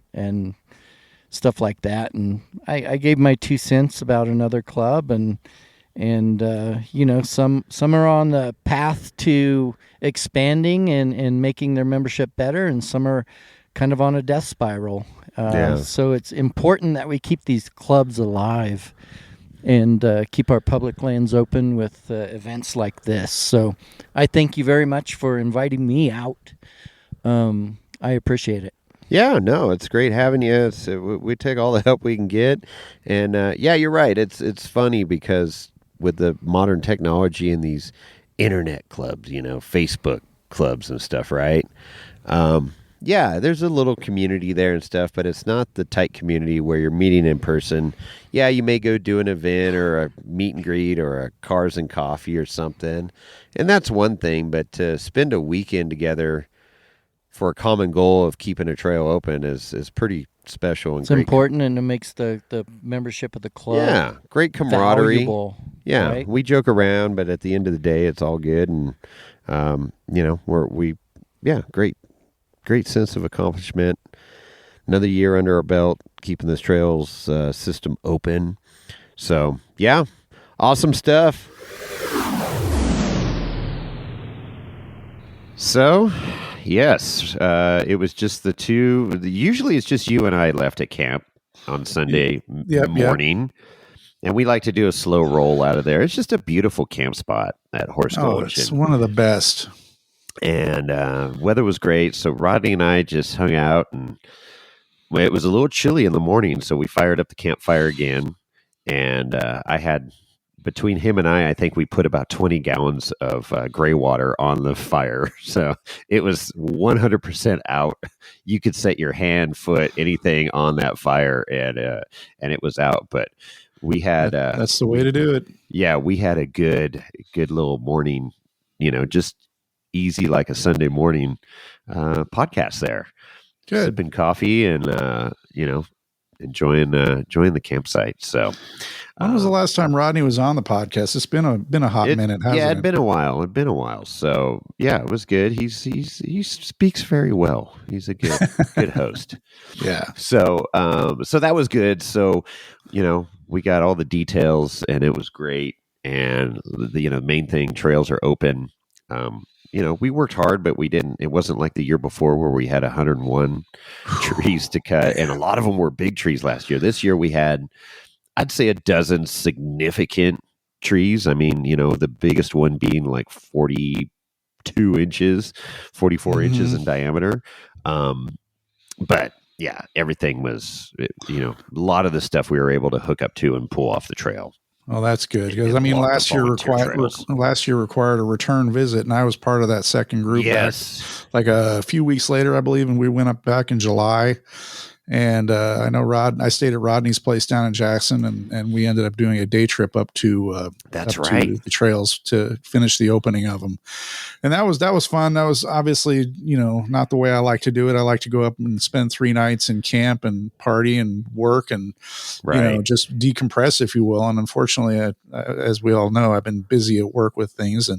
stuff like that. And I gave my 2 cents about another club, and some are on the path to expanding and making their membership better, and some are kind of on a death spiral. So it's important that we keep these clubs alive and keep our public lands open with events like this. So I thank you very much for inviting me out. I appreciate it. Yeah, no, it's great having you. We take all the help we can get, and you're right. It's funny because with the modern technology and these internet clubs, Facebook clubs and stuff, right? There's a little community there and stuff, but it's not the tight community where you're meeting in person. Yeah, you may go do an event or a meet and greet or a cars and coffee or something, and that's one thing. But to spend a weekend together for a common goal of keeping a trail open is pretty special and it's great. Important, and it makes the membership of the club great camaraderie. Valuable, right? We joke around, but at the end of the day, it's all good, and great sense of accomplishment. Another year under our belt, keeping this trails system open. So awesome stuff. So yes, it was just the two. Usually it's just you and I left at camp on Sunday morning. And we like to do a slow roll out of there. It's just a beautiful camp spot at Horse Gulch. It's one of the best. And weather was great. So Rodney and I just hung out, and it was a little chilly in the morning. So we fired up the campfire again. And I had, between him and I think we put about 20 gallons of gray water on the fire. So it was 100% out. You could set your hand, foot, anything on that fire, and it was out. But we had that's the way to do it. Yeah, we had a good little morning, just easy like a Sunday morning podcast there. Good. Sipping coffee and enjoying the campsite. So when was the last time Rodney was on the podcast? It's been a hot minute, hasn't it? It'd been a while. So it was good. He speaks very well. He's a good host. Yeah. So that was good. So we got all the details, and it was great. And the main thing, trails are open. We worked hard, but we didn't. It wasn't like the year before where we had 101 trees to cut, and a lot of them were big trees last year. This year we had, I'd say, a dozen significant trees. I mean, the biggest one being like 40 2 inches, 44 inches Mhm. in diameter. But yeah, everything was, a lot of the stuff we were able to hook up to and pull off the trail. Well, that's good because And I mean, walk the volunteer trails. last year required a return visit, and I was part of that second group back Yes. like a few weeks later, I believe, and we went up back in July. And I know I stayed at Rodney's place down in Jackson, and we ended up doing a day trip up to That's up right. to the trails to finish the opening of them. And that was fun. That was obviously, not the way I like to do it. I like to go up and spend 3 nights in camp and party and work and, Right. just decompress, if you will. And unfortunately, as we all know, I've been busy at work with things.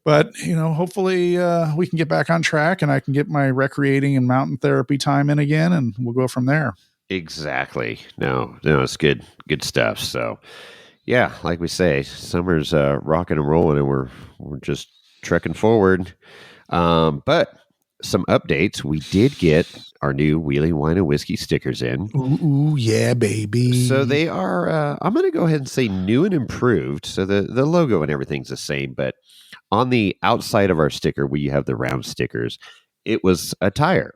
But, hopefully we can get back on track and I can get my recreating and mountain therapy time in again, and we'll go from there. Exactly. No, it's good stuff. So, yeah, like we say, summer's rocking and rolling, and we're just trekking forward. But some updates. We did get our new Wheeling Wine and Whiskey stickers in. Ooh, yeah, baby. So they are, I'm going to go ahead and say new and improved. So the logo and everything's the same, but on the outside of our sticker, we have the round stickers. It was a tire,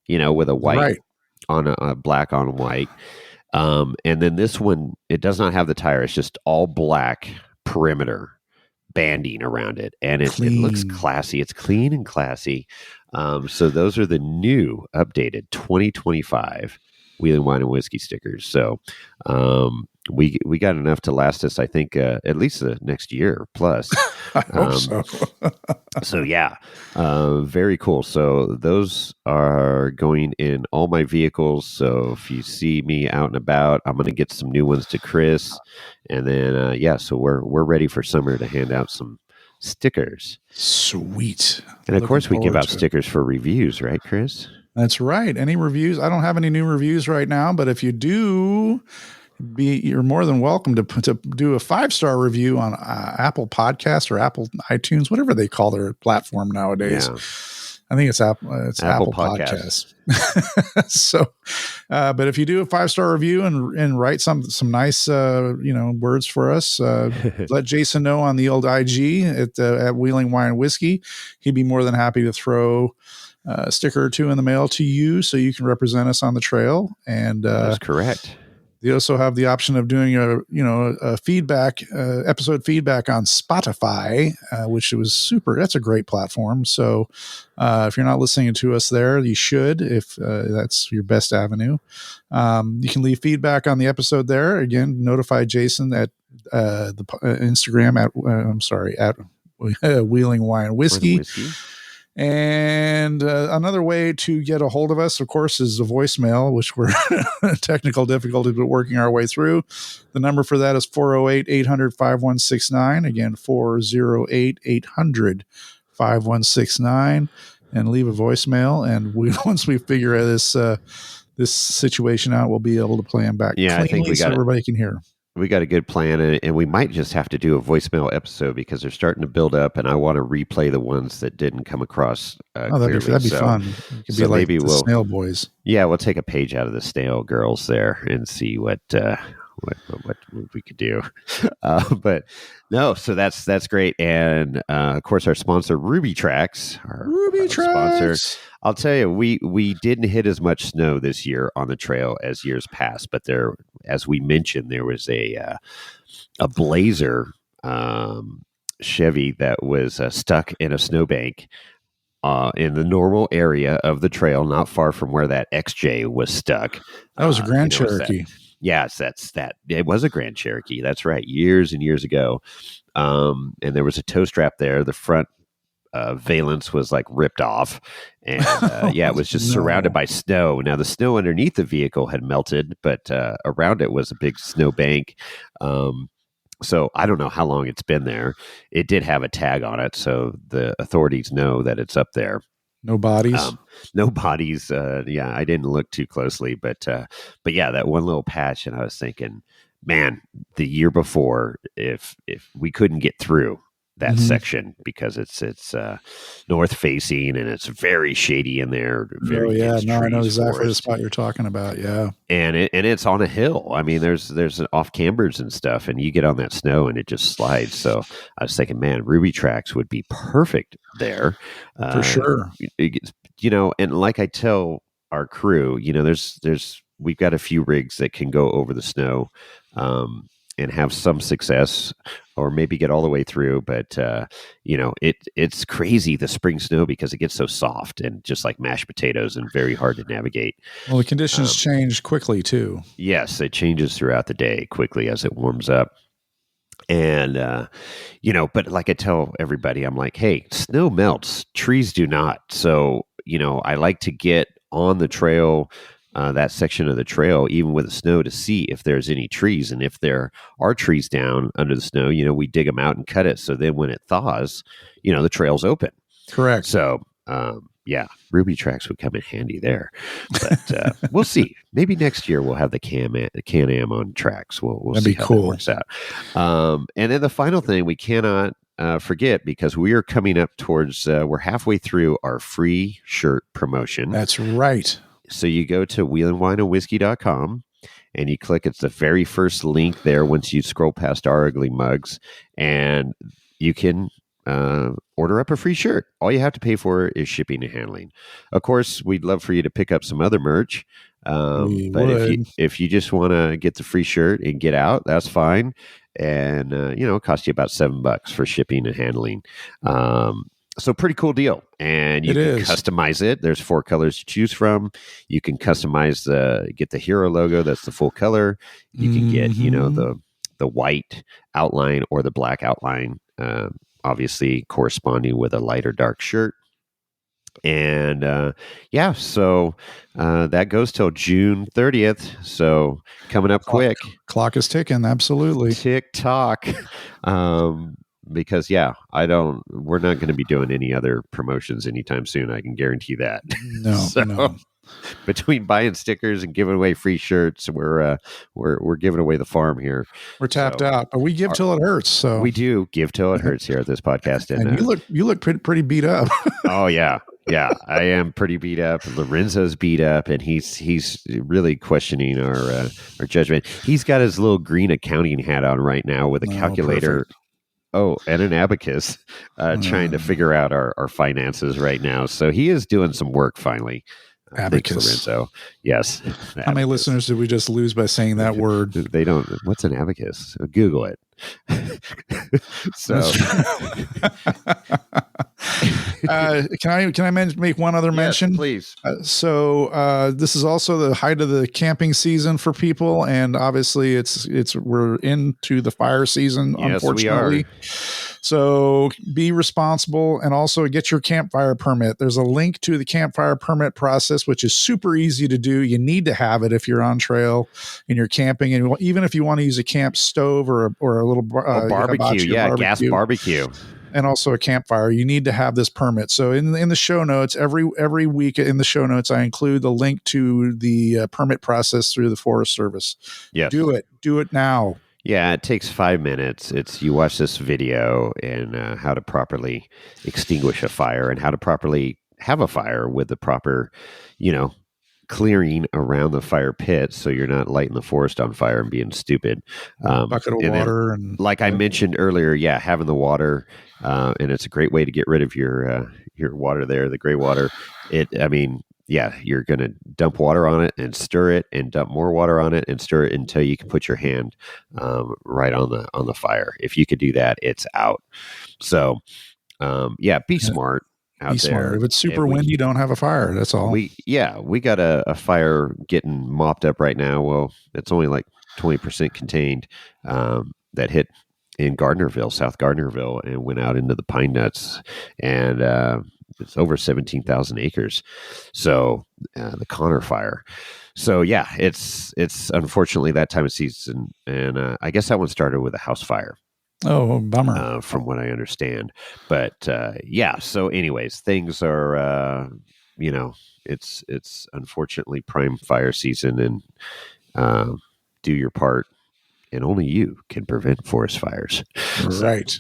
with a white Right. on a black on white. And then this one, it does not have the tire. It's just all black perimeter banding around it. And it looks Clean. classy. It's clean and classy. So those are the new updated 2025 Wheeling Wine and Whiskey stickers. So we got enough to last us, I think, at least the next year plus. I hope so. So yeah, very cool. So those are going in all my vehicles. So if you see me out and about, I'm going to get some new ones to Chris, and then so we're ready for summer to hand out some stickers. Sweet. And of course, we give out to it. stickers for reviews, right, Chris? That's right. Any reviews? I don't have any new reviews right now, but if you do, you're more than welcome to do a 5-star review on Apple Podcasts or Apple iTunes, whatever they call their platform nowadays. Yeah. I think it's Apple Podcasts. So, but if you do a 5-star review and write some nice, words for us, let Jason know on the old IG at Wheeling Wine Whiskey. He'd be more than happy to throw a sticker or 2 in the mail to you so you can represent us on the trail. And That's correct. they also have the option of doing a feedback episode feedback on Spotify, which was super. That's a great platform. So if you're not listening to us there, you should. If that's your best avenue, you can leave feedback on the episode there. Again, notify Jason at the Instagram at Wheeling Wine Whiskey. And another way to get a hold of us, of course, is the voicemail, which we're technical difficulty, but working our way through. The number for that is 408-800-5169. Again, 408-800-5169. And leave a voicemail. And once we figure this situation out, we'll be able to play them back cleanly, I think we got everybody can hear. We got a good plan, and we might just have to do a voicemail episode because they're starting to build up, and I want to replay the ones that didn't come across clearly. That'd be fun. It could be like maybe the Snail Boys. Yeah, we'll take a page out of the Snail Girls there and see what we could do. But no, so that's great. And of course, our sponsor, Ruby Tracks, our sponsor. I'll tell you, we didn't hit as much snow this year on the trail as years past, but there, as we mentioned, there was a Blazer Chevy that was stuck in a snowbank in the normal area of the trail, not far from where that XJ was stuck. That was a Grand Cherokee. Yes, that's that. It was a Grand Cherokee. That's right. Years and years ago. And there was a tow strap there. The front valance was like ripped off. And it was just surrounded by snow. Now, the snow underneath the vehicle had melted, but around it was a big snow bank. So I don't know how long it's been there. It did have a tag on it. So the authorities know that it's up there. No bodies. No bodies. I didn't look too closely, but yeah, that one little patch, and I was thinking, man, the year before, if we couldn't get through, that section because it's north facing and it's very shady in there. Very dense No, I know trees, exactly the forest. spot you're talking about. Yeah. And it's on a hill. I mean, there's off cambers and stuff, and you get on that snow and it just slides. So I was thinking, man, Ruby Tracks would be perfect there. For sure. And like I tell our crew, there's we've got a few rigs that can go over the snow, and have some success, or maybe get all the way through. But it's crazy, the spring snow, because it gets so soft and just like mashed potatoes and very hard to navigate. Well, the conditions change quickly too. Yes, it changes throughout the day quickly as it warms up. And, but like I tell everybody, I'm like, hey, snow melts, trees do not. So, I like to get on the trail, that section of the trail, even with the snow, to see if there's any trees. And if there are trees down under the snow, we dig them out and cut it. So then when it thaws, the trail's open. Correct. So, Ruby Tracks would come in handy there, but we'll see. Maybe next year we'll have the Can-Am on tracks. We'll That'd see be how cool. that works out. And then the final thing we cannot forget, because we are coming up towards, we're halfway through our free shirt promotion. That's right. So you go to wheelandwineandwhiskey.com and you click, it's the very first link there once you scroll past our ugly mugs, and you can order up a free shirt. All you have to pay for is shipping and handling. Of course, we'd love for you to pick up some other merch. But if you just want to get the free shirt and get out, that's fine. And, it costs you about $7 for shipping and handling. So pretty cool deal. And you can customize it. There's 4 colors to choose from. You can customize get the hero logo. That's the full color. You can get, the white outline or the black outline, obviously corresponding with a light or dark shirt. And so that goes till June 30th. So coming up quick. Clock is ticking. Absolutely. Tick tock. Because we're not going to be doing any other promotions anytime soon. I can guarantee that. No. Between buying stickers and giving away free shirts, we're giving away the farm here. We're tapped out, but we give till it hurts. So we do give till it hurts here at this podcast. And you look pretty beat up. Oh yeah. Yeah, I am pretty beat up. Lorenzo's beat up, and he's really questioning our judgment. He's got his little green accounting hat on right now with a calculator. Perfect. Oh, and an abacus, trying to figure out our finances right now. So he is doing some work finally. Abacus. Thanks, Lorenzo. Yes. How many listeners did we just lose by saying that word? They don't. What's an abacus? Google it. So, can I make one other mention? Yes, please. So this is also the height of the camping season for people, and obviously we're into the fire season. Yes, unfortunately. We are. So be responsible, and also get your campfire permit. There's a link to the campfire permit process, which is super easy to do. You need to have it if you're on trail and you're camping, and even if you want to use a camp stove or a little barbecue, gas barbecue, and also a campfire, you need to have this permit. So in the show notes, every week in the show notes, I include the link to the permit process through the Forest Service. Yes. Do it now. Yeah, it takes 5 minutes. You watch this video and how to properly extinguish a fire and how to properly have a fire with the proper, clearing around the fire pit, so you're not lighting the forest on fire and being stupid. Bucket of water, and like I mentioned earlier, having the water, and it's a great way to get rid of your water there, the gray water. You're going to dump water on it and stir it, and dump more water on it and stir it until you can put your hand right on the fire. If you could do that, it's out. So, be smart. Be smart. If it's super windy, don't have a fire. That's all. We got a fire getting mopped up right now. Well, it's only like 20% contained, that hit in Gardnerville, South Gardnerville, and went out into the pine nuts, and it's over 17,000 acres. So the Connor fire. So it's unfortunately that time of season, and I guess that one started with a house fire. Oh, bummer. From what I understand. But so anyways, things are, it's unfortunately prime fire season, and do your part, and only you can prevent forest fires. Right.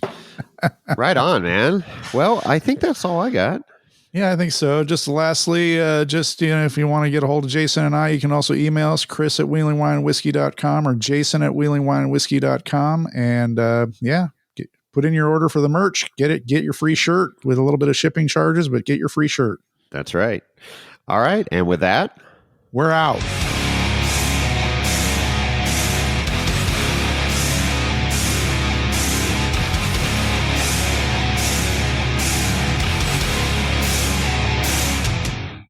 Right on, man. Well, I think that's all I got. Yeah, I think so. Just lastly, if you want to get a hold of Jason and I, you can also email us, Chris@wheelingwinewhiskey.com or Jason@wheelingwinewhiskey.com. And put in your order for the merch. Get your free shirt with a little bit of shipping charges, but get your free shirt. That's right. All right. And with that, we're out.